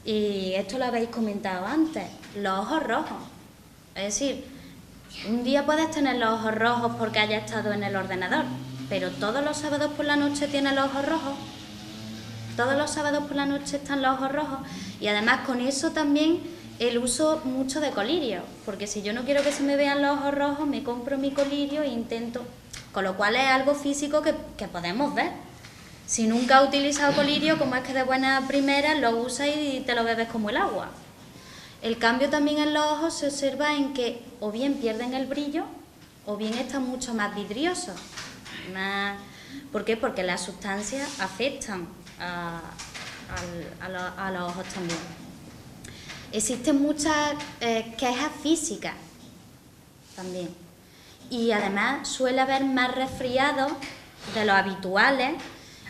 y esto lo habéis comentado antes, los ojos rojos. Es decir, un día puedes tener los ojos rojos porque hayas estado en el ordenador, pero todos los sábados por la noche tienes los ojos rojos. Todos los sábados por la noche están los ojos rojos. Y además con eso también el uso mucho de colirio, porque si yo no quiero que se me vean los ojos rojos, me compro mi colirio e intento... Con lo cual es algo físico que podemos ver. Si nunca has utilizado colirio, como es que de buena primera lo usas y te lo bebes como el agua. El cambio también en los ojos se observa en que o bien pierden el brillo o bien están mucho más vidriosos. ¿Por qué? Porque las sustancias afectan a los ojos también. Existen muchas quejas físicas también. Y además suele haber más resfriados de los habituales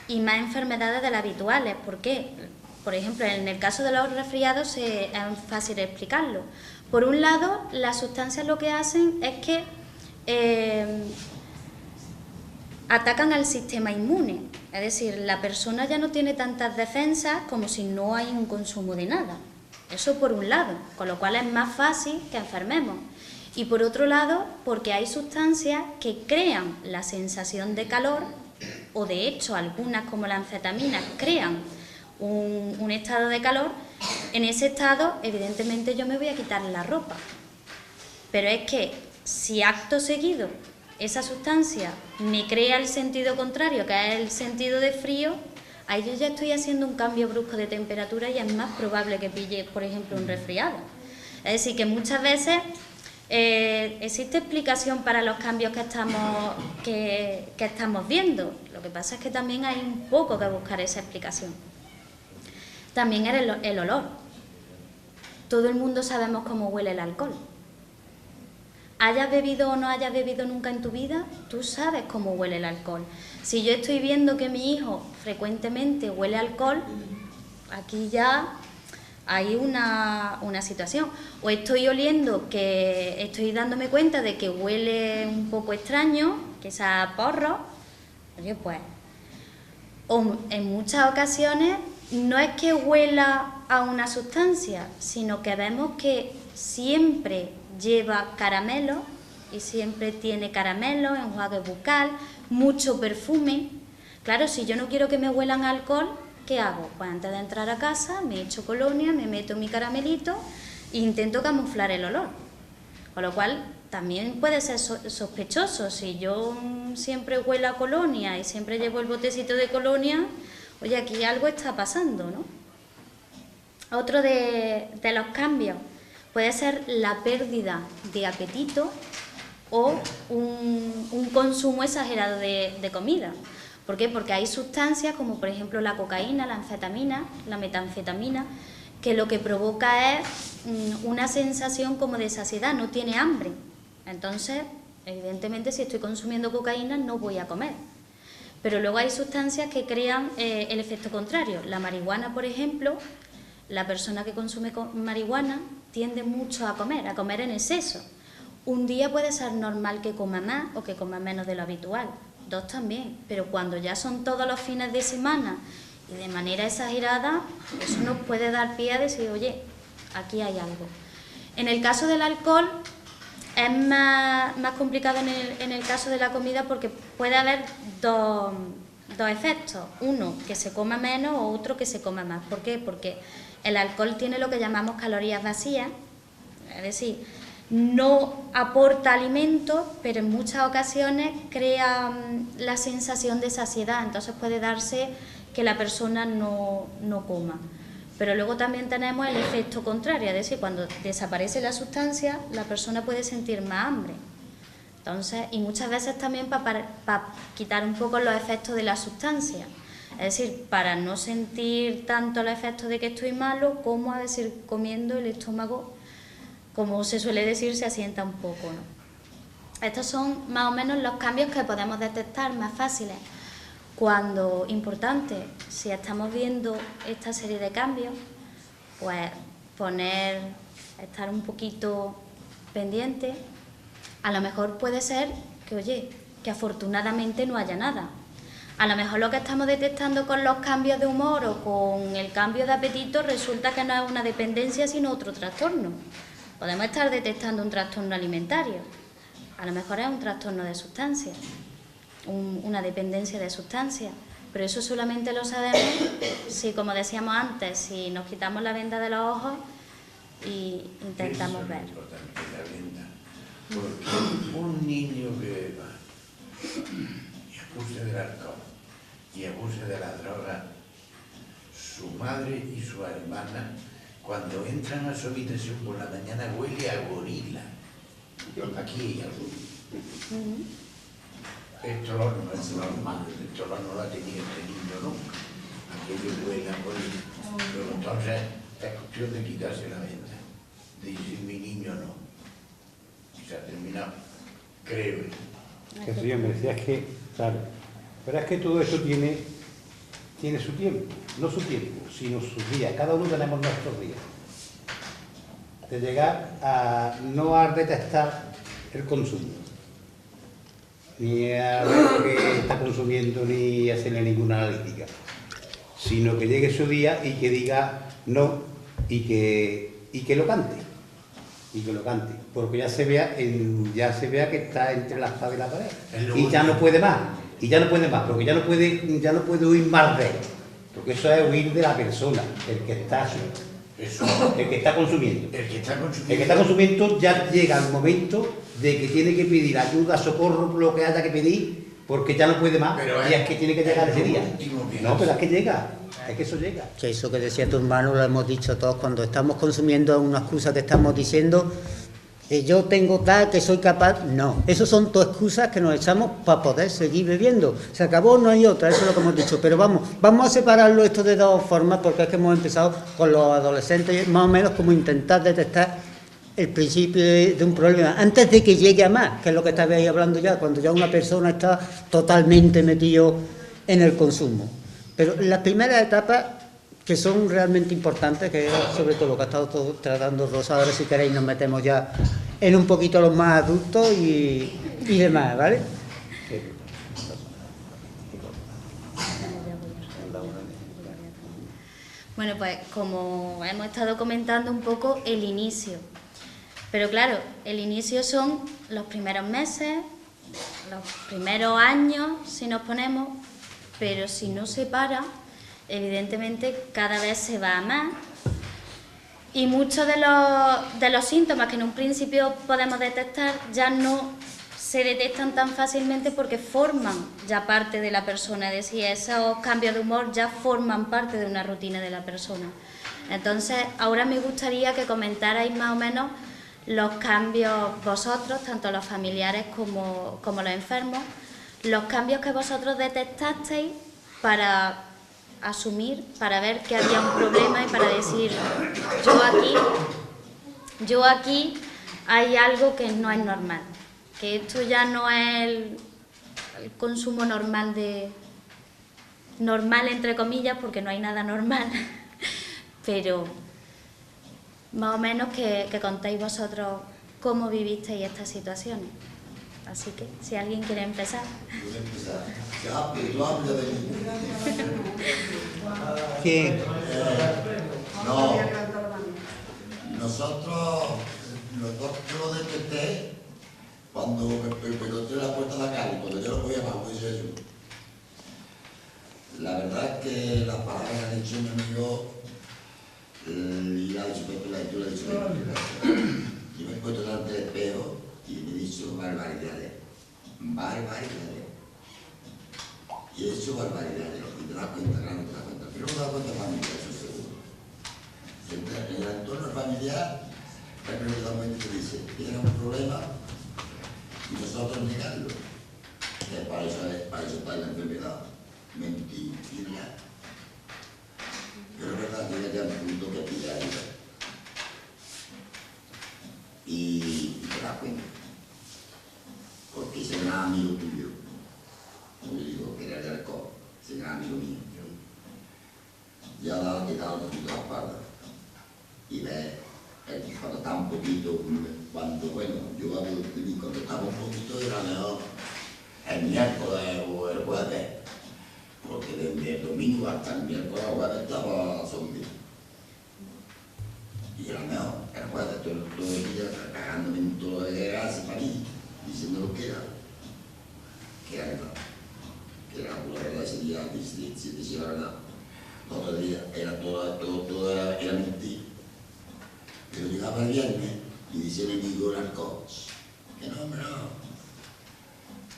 y más enfermedades de las habituales. ¿Por qué? Por ejemplo, en el caso de los resfriados es fácil explicarlo. Por un lado, las sustancias lo que hacen es que atacan al sistema inmune. Es decir, la persona ya no tiene tantas defensas como si no hay un consumo de nada. Eso por un lado, con lo cual es más fácil que enfermemos. Y por otro lado, porque hay sustancias que crean la sensación de calor, o de hecho algunas como la anfetamina crean un estado de calor. En ese estado, evidentemente, yo me voy a quitar la ropa. Pero es que si acto seguido esa sustancia me crea el sentido contrario, que es el sentido de frío, ahí yo ya estoy haciendo un cambio brusco de temperatura y es más probable que pille, por ejemplo, un resfriado. Es decir, que muchas veces existe explicación para los cambios que estamos viendo. Lo que pasa es que también hay un poco que buscar esa explicación. También el olor. Todo el mundo sabemos cómo huele el alcohol. Hayas bebido o no hayas bebido nunca en tu vida, tú sabes cómo huele el alcohol. Si yo estoy viendo que mi hijo frecuentemente huele alcohol, aquí ya hay una situación. O estoy oliendo que estoy dándome cuenta de que huele un poco extraño, que es a porro, oye, pues, o en muchas ocasiones no es que huela a una sustancia, sino que vemos que siempre lleva caramelo y siempre tiene caramelo, enjuague bucal, mucho perfume. Claro, si yo no quiero que me huelan alcohol, ¿qué hago? Pues antes de entrar a casa me echo colonia, me meto mi caramelito e intento camuflar el olor. Con lo cual también puede ser sospechoso. Si yo siempre huelo a colonia y siempre llevo el botecito de colonia, oye, aquí algo está pasando, ¿no? Otro de los cambios puede ser la pérdida de apetito o un consumo exagerado de comida. ¿Por qué? Porque hay sustancias como por ejemplo la cocaína, la anfetamina, la metanfetamina, que lo que provoca es una sensación como de saciedad, no tiene hambre. Entonces, evidentemente, si estoy consumiendo cocaína no voy a comer. Pero luego hay sustancias que crean el efecto contrario. La marihuana, por ejemplo, la persona que consume marihuana tiende mucho a comer en exceso. Un día puede ser normal que coma más o que coma menos de lo habitual, 2 también, pero cuando ya son todos los fines de semana y de manera exagerada, eso nos puede dar pie a decir, oye, aquí hay algo. En el caso del alcohol es más complicado en el caso de la comida porque puede haber dos efectos. Uno, que se coma menos o otro que se coma más. ¿Por qué? Porque el alcohol tiene lo que llamamos calorías vacías, es decir, no aporta alimento, pero en muchas ocasiones crea la sensación de saciedad, entonces puede darse que la persona no coma. Pero luego también tenemos el efecto contrario, es decir, cuando desaparece la sustancia, la persona puede sentir más hambre. Entonces, y muchas veces también para quitar un poco los efectos de la sustancia. Es decir, para no sentir tanto los efectos de que estoy malo, como a decir, comiendo el estómago, como se suele decir, se asienta un poco, ¿no? Estos son más o menos los cambios que podemos detectar más fáciles. Cuando, importante, si estamos viendo esta serie de cambios, pues estar un poquito pendiente. A lo mejor puede ser que, oye, que afortunadamente no haya nada. A lo mejor lo que estamos detectando con los cambios de humor o con el cambio de apetito resulta que no es una dependencia sino otro trastorno. Podemos estar detectando un trastorno alimentario, a lo mejor es un trastorno de sustancias, una dependencia de sustancias, pero eso solamente lo sabemos si, como decíamos antes, si nos quitamos la venda de los ojos y intentamos ver. Porque un niño que abuse del alcohol y abuse de la droga, su madre y su hermana, cuando entran a su habitación por la mañana, huele a gorila. Aquí hay algo. Esto no es normal, esto no lo ha tenido este niño nunca. Aquello huele a gorila. Pero entonces es cuestión de quitarse la venda, de decir mi niño no. Y se ha terminado, creo. Que sí, me decías que, claro, pero es que todo eso tiene su tiempo, no su tiempo, sino sus días. Cada uno tenemos nuestros días. De llegar a no a detectar el consumo, ni a ver lo que está consumiendo, ni hacerle ninguna analítica, sino que llegue su día y que diga no y que lo cante. Y que lo cante, porque ya se vea que está entre la espada y la pared. Y ya no puede más, porque ya no puede huir más de él. Porque eso es huir de la persona, el que está consumiendo. El que está consumiendo ya llega el momento de que tiene que pedir ayuda, socorro, lo que haya que pedir, porque ya no puede más, y es que tiene que llegar ese día. No, pero es que llega. Es que eso llega. Que eso que decía tu hermano lo hemos dicho todos cuando estamos consumiendo una excusa que estamos diciendo que yo tengo tal, que soy capaz. No, eso son todas excusas que nos echamos para poder seguir bebiendo. Se acabó, no hay otra, eso es lo que hemos dicho. Pero vamos a separarlo esto de dos formas, porque es que hemos empezado con los adolescentes, más o menos como intentar detectar el principio de un problema, antes de que llegue a más, que es lo que estabais hablando ya, cuando ya una persona está totalmente metido en el consumo. Pero las primeras etapas, que son realmente importantes, que es sobre todo lo que ha estado tratando Rosa, ahora si queréis nos metemos ya en un poquito los más adultos y demás, ¿vale? Bueno, pues como hemos estado comentando un poco el inicio, pero claro, el inicio son los primeros meses, los primeros años, si nos ponemos, pero si no se para, evidentemente cada vez se va a más y muchos de los síntomas que en un principio podemos detectar ya no se detectan tan fácilmente porque forman ya parte de la persona, es decir, esos cambios de humor ya forman parte de una rutina de la persona. Entonces, ahora me gustaría que comentarais más o menos los cambios vosotros, tanto los familiares como los enfermos, los cambios que vosotros detectasteis para asumir, para ver que había un problema y para decir, yo aquí hay algo que no es normal, que esto ya no es el consumo normal entre comillas, porque no hay nada normal, pero más o menos que contéis vosotros cómo vivisteis estas situaciones. Así que, si alguien quiere empezar. ¿Quién? No. Nosotros yo lo detecté cuando me peloteé la puerta de la calle, cuando yo lo voy a bajar, dice eso. La verdad es que las palabras que ha dicho mi amigo, y la ha dicho Pepe, yo le he dicho yo me he puesto delante del espejo y me he dicho barbaridades. Y he hecho barbaridades, y te das cuenta, claro, te das cuenta. Pero no te das cuenta familiar, eso seguro. En el entorno familiar, el primer momento te dice, tiene un problema y nosotros negarlo. Para eso está la enfermedad. Mentira. Pero es verdad que llega un punto que pide ayuda. Y te das cuenta. gran amigo tuyo, como yo digo, que era el alcohol, ese gran amigo mío. Y ahora le he quitado un poquito la espalda. Y ves, cuando está un poquito, cuando, bueno, yo hablo de mí, cuando estaba un poquito era mejor el miércoles o el jueves, porque desde el domingo hasta el miércoles o jueves estaba zombie. Y era mejor, el jueves todo el día cagándome en todo lo que era para mí, diciendo lo que era verdad, que era la verdad ese día, decía la verdad. Otro día era todo era mentira. Pero llegaba el viernes y decía el amigo el alcohol, que no, hombre, no,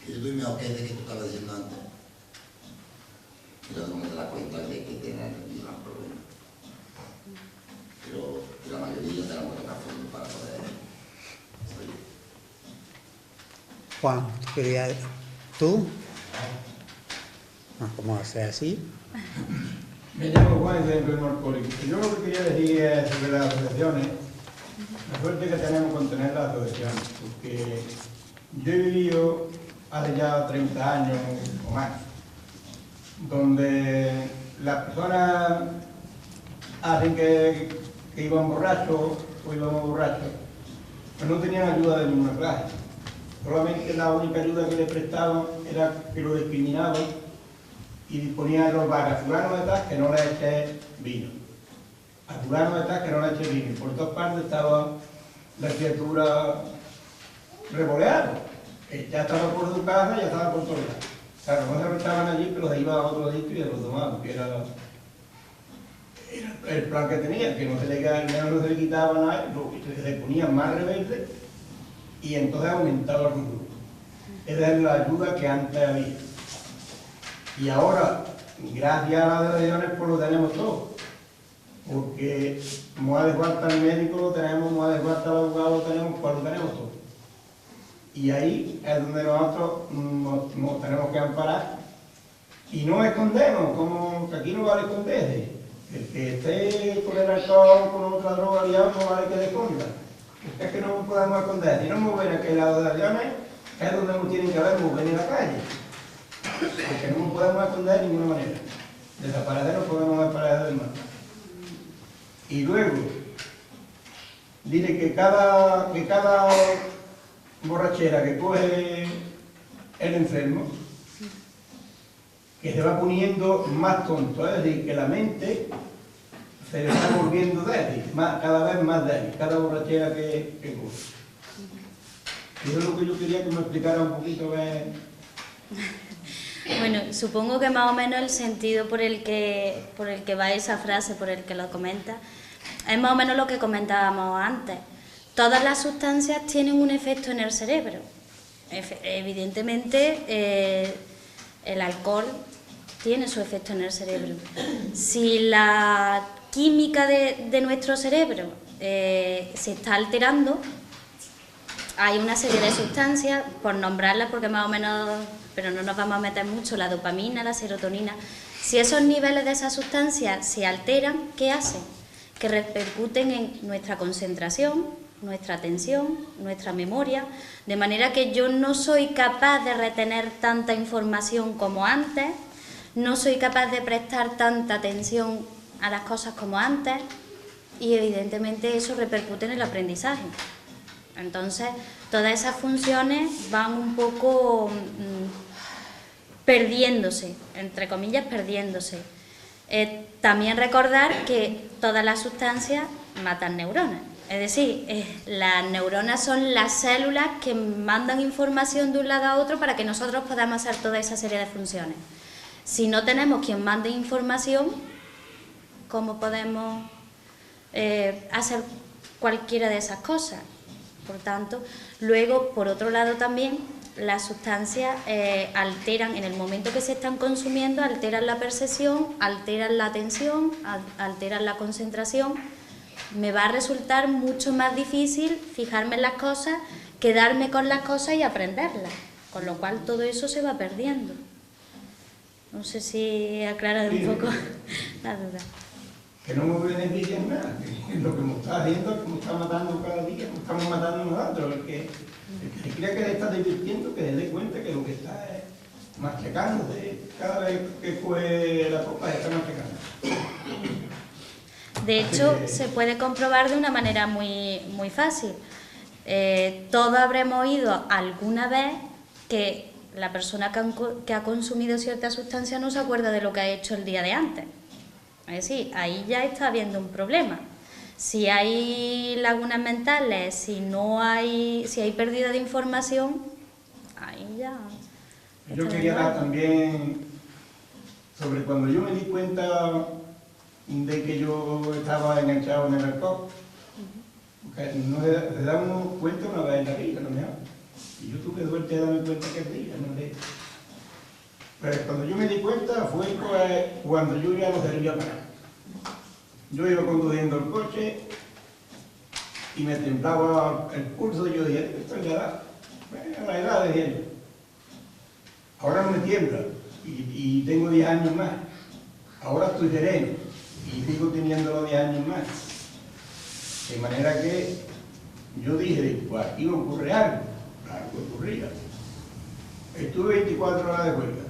que yo estoy mejor que que tú estabas diciendo antes. Pero no te das cuenta de que tienes un gran problema. Pero la mayoría tenemos que tocar fondo para poder salir. Juan, ¿tú? ¿Cómo va a ser así? Me llamo Juan y soy enfermo alcohólico. Yo lo que quería decir es sobre las asociaciones, la suerte que tenemos con tener las asociaciones, porque yo he vivido hace ya 30 años o más, donde las personas hacen que iban borrachos o íbamos borrachos, pero no tenían ayuda de ninguna clase. Solamente la única ayuda que le prestaban era que lo discriminaban y disponía de los bares, a fulano de tal que no le eche vino, a fulano de tal que no le eche vino, y por todas partes estaba la criatura revoleada, ya estaba por su casa, ya estaba por todos lados. Claro, no se lo estaban allí, pero se iba a otro sitio y se lo tomaban, que era el plan que tenía, que no se le quitaba nada, se le ponían más rebeldes y entonces aumentaba el grupo. Esa es la ayuda que antes había. Y ahora, gracias a las asociaciones, pues lo tenemos todo. Porque como hace falta el médico lo tenemos, como hace falta el abogado lo tenemos, pues lo tenemos todo. Y ahí es donde nosotros nos tenemos que amparar. Y no escondemos, como que aquí no vale esconderse. El que esté con el alcohol, con otra droga liado, no vale que le esconda. Es que no podemos esconder. Si no nos ven que las asociaciones es donde nos tienen que ver, nos ven en la calle. Porque no nos podemos esconder de ninguna manera. Desaparecer no podemos desaparecer del mar. Y luego, dice que cada borrachera que coge el enfermo, que se va poniendo más tonto, es decir, que la mente se le está volviendo débil, cada vez más débil, cada borrachera que coge. Y eso es lo que yo quería que me explicara un poquito. Bueno, supongo que más o menos el sentido por el que va esa frase, por el que lo comenta, es más o menos lo que comentábamos antes. Todas las sustancias tienen un efecto en el cerebro. Evidentemente, el alcohol tiene su efecto en el cerebro. Si la química de nuestro cerebro se está alterando, hay una serie de sustancias, por nombrarlas porque más o menos, pero no nos vamos a meter mucho, la dopamina, la serotonina. Si esos niveles de esas sustancias se alteran, ¿qué hacen? Que repercuten en nuestra concentración, nuestra atención, nuestra memoria, de manera que yo no soy capaz de retener tanta información como antes, no soy capaz de prestar tanta atención a las cosas como antes y evidentemente eso repercute en el aprendizaje. Entonces, todas esas funciones van un poco perdiéndose, entre comillas, perdiéndose. También recordar que todas las sustancias matan neuronas. Es decir, las neuronas son las células que mandan información de un lado a otro para que nosotros podamos hacer toda esa serie de funciones. Si no tenemos quien mande información, ¿cómo podemos hacer cualquiera de esas cosas? Por tanto, luego, por otro lado también, las sustancias alteran, en el momento que se están consumiendo, alteran la percepción, alteran la atención, alteran la concentración. Me va a resultar mucho más difícil fijarme en las cosas, quedarme con las cosas y aprenderlas, con lo cual todo eso se va perdiendo. No sé si aclara un poco la duda. que no me beneficia en nada, que lo que me está haciendo es que me está matando cada día, me estamos matando nosotros. El que crea que le está divirtiendo, que se dé cuenta que lo que está es machacándose, cada vez que coge la copa se está machacando. De hecho, se puede comprobar de una manera muy fácil. Todos habremos oído alguna vez que la persona que ha consumido cierta sustancia no se acuerda de lo que ha hecho el día de antes. Es decir, ahí ya está habiendo un problema. Si hay lagunas mentales, si hay pérdida de información, ahí ya... Yo quería dar también sobre cuando yo me di cuenta de que yo estaba enganchado en el alcohol. Porque no se da uno cuenta una vez en la vida, a lo mejor. Y yo tuve suerte de darme cuenta que el día, no de... Pero cuando yo me di cuenta fue cuando yo ya no servía para nada. Yo iba conduciendo el coche y me temblaba el pulso y yo dije, esto es la edad. Bueno, la edad de él. Ahora no me tiembla y tengo 10 años más. Ahora estoy sereno y sigo teniendo los 10 años más. De manera que yo dije, pues aquí ocurre algo. Algo ocurría. Estuve 24 horas de huelga.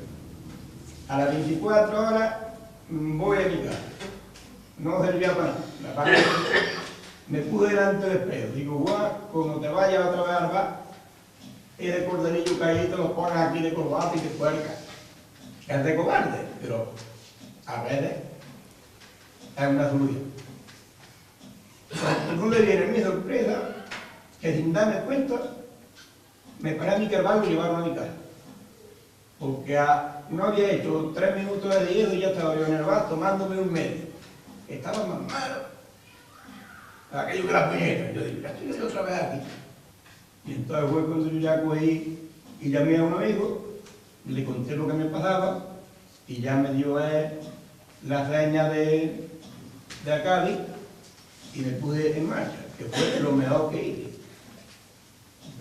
A las 24 horas voy a mi casa. No servía para nada. Me puse delante del espejo. Digo, guau, cuando te vayas otra vez al bar, ese cordelillo caído lo pones aquí de corbata y de puerca. Es de cobarde, pero a veces es una solución. No le viene mi sorpresa que sin darme cuenta me paré a mi carvalho y llevaron a mi casa. Porque no había hecho 3 minutos de hielo y ya estaba yo en el bar tomándome un medio. Estaba más malo. Aquello que la puñeta. Yo dije, ya estoy otra vez aquí. Y entonces fue cuando yo ya cogí y llamé a un amigo, le conté lo que me pasaba y ya me dio la seña de Cádiz y me puse en marcha, que fue lo mejor que hice.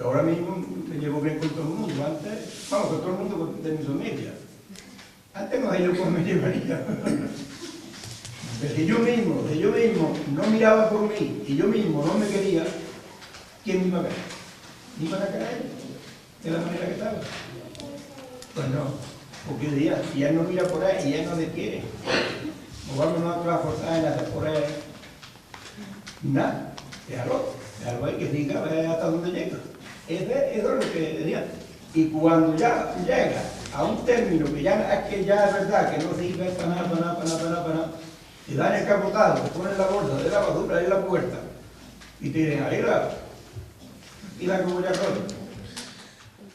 Ahora mismo me llevo bien con todo el mundo, antes, vamos, con todo el mundo de mi familia. Antes no sé yo cómo me llevaría. Pero si yo mismo no miraba por mí y yo mismo no me quería, ¿quién me iba a querer? ¿Me iban a querer de la manera que estaba? Pues no, porque diría, si él no mira por ahí y él no le quiere, nos vamos nosotros a forzar en hacer por él. Nada, déjalo ahí que siga a ver hasta dónde llega. Eso es lo que decía. Y cuando ya llega a un término que ya es que ya es verdad que no sirve para nada, y dan el capotado, te ponen la bolsa de la basura ahí en la puerta y te dicen, ahí la como ya con.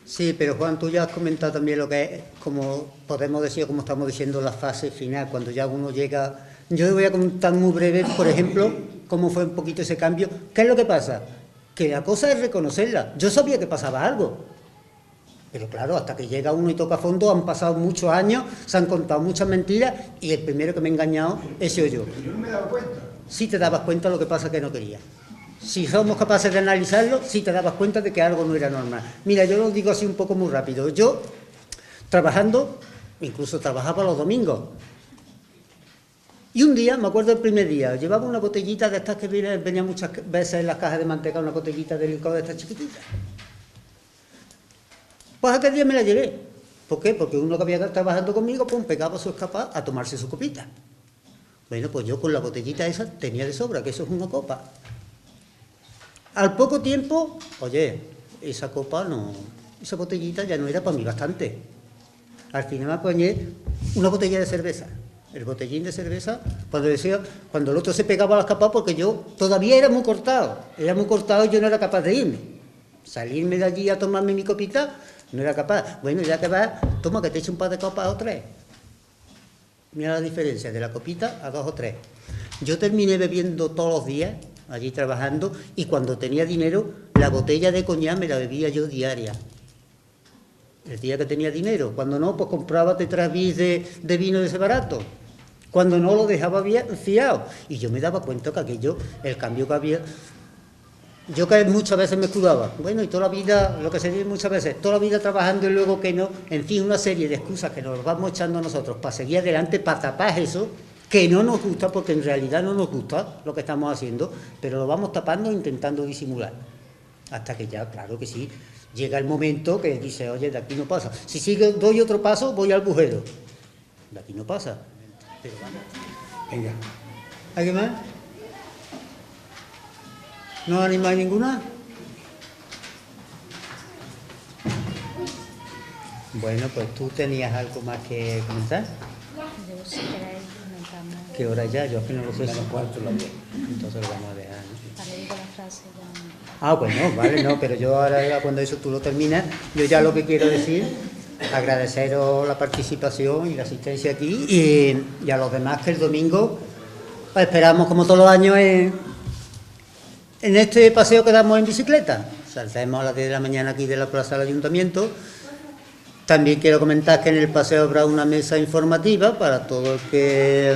Sí, pero Juan, tú ya has comentado también lo que es, como podemos decir, como estamos diciendo, la fase final, cuando ya uno llega... Yo voy a contar muy breve, por ejemplo, cómo fue un poquito ese cambio. ¿Qué es lo que pasa? Que la cosa es reconocerla. Yo sabía que pasaba algo, pero claro, hasta que llega uno y toca fondo, han pasado muchos años, se han contado muchas mentiras, y el primero que me ha engañado he sido yo. Pero yo no me daba cuenta. Sí te dabas cuenta, lo que pasa que no quería. Si somos capaces de analizarlo, sí te dabas cuenta de que algo no era normal. Mira, yo lo digo así un poco muy rápido. Yo, trabajando, incluso trabajaba los domingos. Y un día, me acuerdo el primer día, llevaba una botellita de estas que venía muchas veces en las cajas de manteca, una botellita de licor de estas chiquititas. Pues aquel día me la llevé. ¿Por qué? Porque uno que había trabajando conmigo, pues pegaba su escapa a tomarse su copita. Bueno, pues yo con la botellita esa tenía de sobra, que eso es una copa. Al poco tiempo, oye, esa copa no, esa botellita ya no era para mí bastante. Al final me apañé una botella de cerveza. El botellín de cerveza, cuando el otro se pegaba a la capa, porque yo todavía era muy cortado y yo no era capaz de irme. Salirme de allí a tomarme mi copita, no era capaz. Bueno, ya que vas, toma que te eche un par de copas o 3. Mira la diferencia de la copita a 2 o 3. Yo terminé bebiendo todos los días, allí trabajando, y cuando tenía dinero, la botella de coñac me la bebía yo diaria. El día que tenía dinero. Cuando no, pues compraba tetras-bis de vino de ese barato. Cuando no, lo dejaba fiado. Y yo me daba cuenta que aquello, el cambio que había... Yo que muchas veces me escudaba. Bueno, y toda la vida, lo que se dice muchas veces, toda la vida trabajando y luego que no. En fin, una serie de excusas que nos vamos echando nosotros para seguir adelante, para tapar eso. que no nos gusta, porque en realidad no nos gusta lo que estamos haciendo, pero lo vamos tapando intentando disimular. Hasta que ya, claro que sí, llega el momento que dice, oye, de aquí no pasa. Si sigue, doy otro paso, voy al bujero. De aquí no pasa. Pero vamos. Venga. ¿Alguien más? ¿No animáis ninguna? Bueno, pues tú tenías algo más que comentar. Yo, si queréis, comentamos. ¿Qué hora ya? Yo es que no lo sé. Menos cuarto la 10. Entonces lo vamos a dejar, ¿no? Vale, digo la frase ya. Ah, pues no, vale, no, pero yo ahora cuando eso tú lo terminas, yo ya lo que quiero decir, agradeceros la participación y la asistencia aquí y a los demás que el domingo pues, esperamos como todos los años en este paseo que damos en bicicleta. Saltemos a las 10 de la mañana aquí de la plaza del Ayuntamiento. También quiero comentar que en el paseo habrá una mesa informativa para todo el que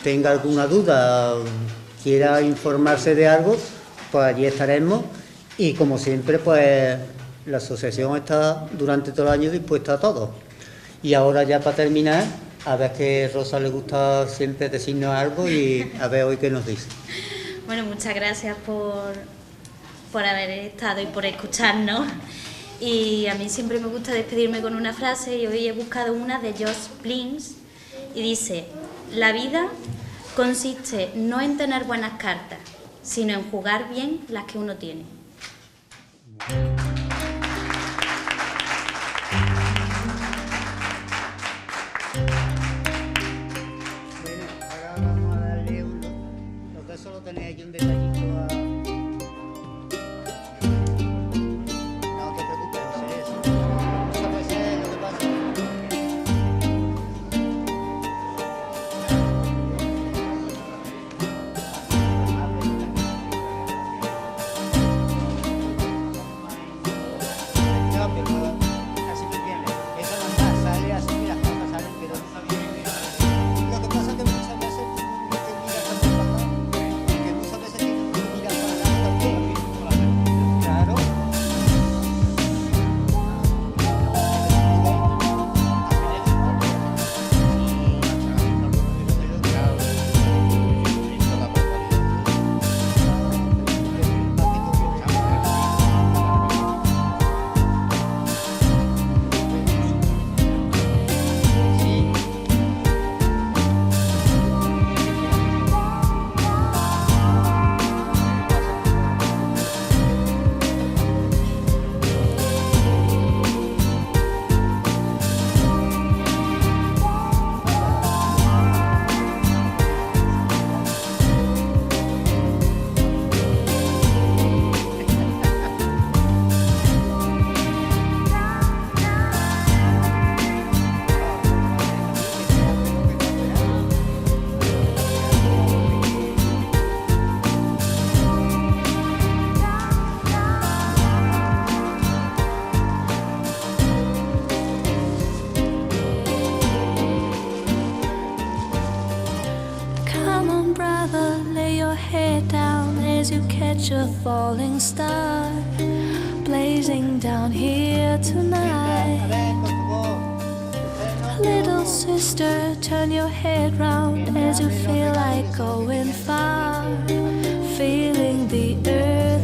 tenga alguna duda o quiera informarse de algo, pues allí estaremos y como siempre pues la asociación está durante todo el año dispuesta a todo. Y ahora ya para terminar, a ver que a Rosa le gusta siempre decirnos algo y a ver hoy qué nos dice. Bueno, muchas gracias por haber estado y por escucharnos. Y a mí siempre me gusta despedirme con una frase y hoy he buscado una de Josh Prince y dice: la vida consiste no en tener buenas cartas, sino en jugar bien las que uno tiene. Bueno, ahora vamos a darle lo que solo tenéis aquí un detallito a... No te preocupes, José, eso. Muchas veces lo que pasa... No, pero así que viene. Eso no está, sale así y las cosas salen, pero no viene. Lo que pasa es que muchas veces tú te miras hacia el pasado, que muchas veces tú miras para adelante también. Claro. Come on, brother, lay your head down as you catch a falling star, blazing down here tonight. Little sister, turn your head round as you feel like going far, feeling the earth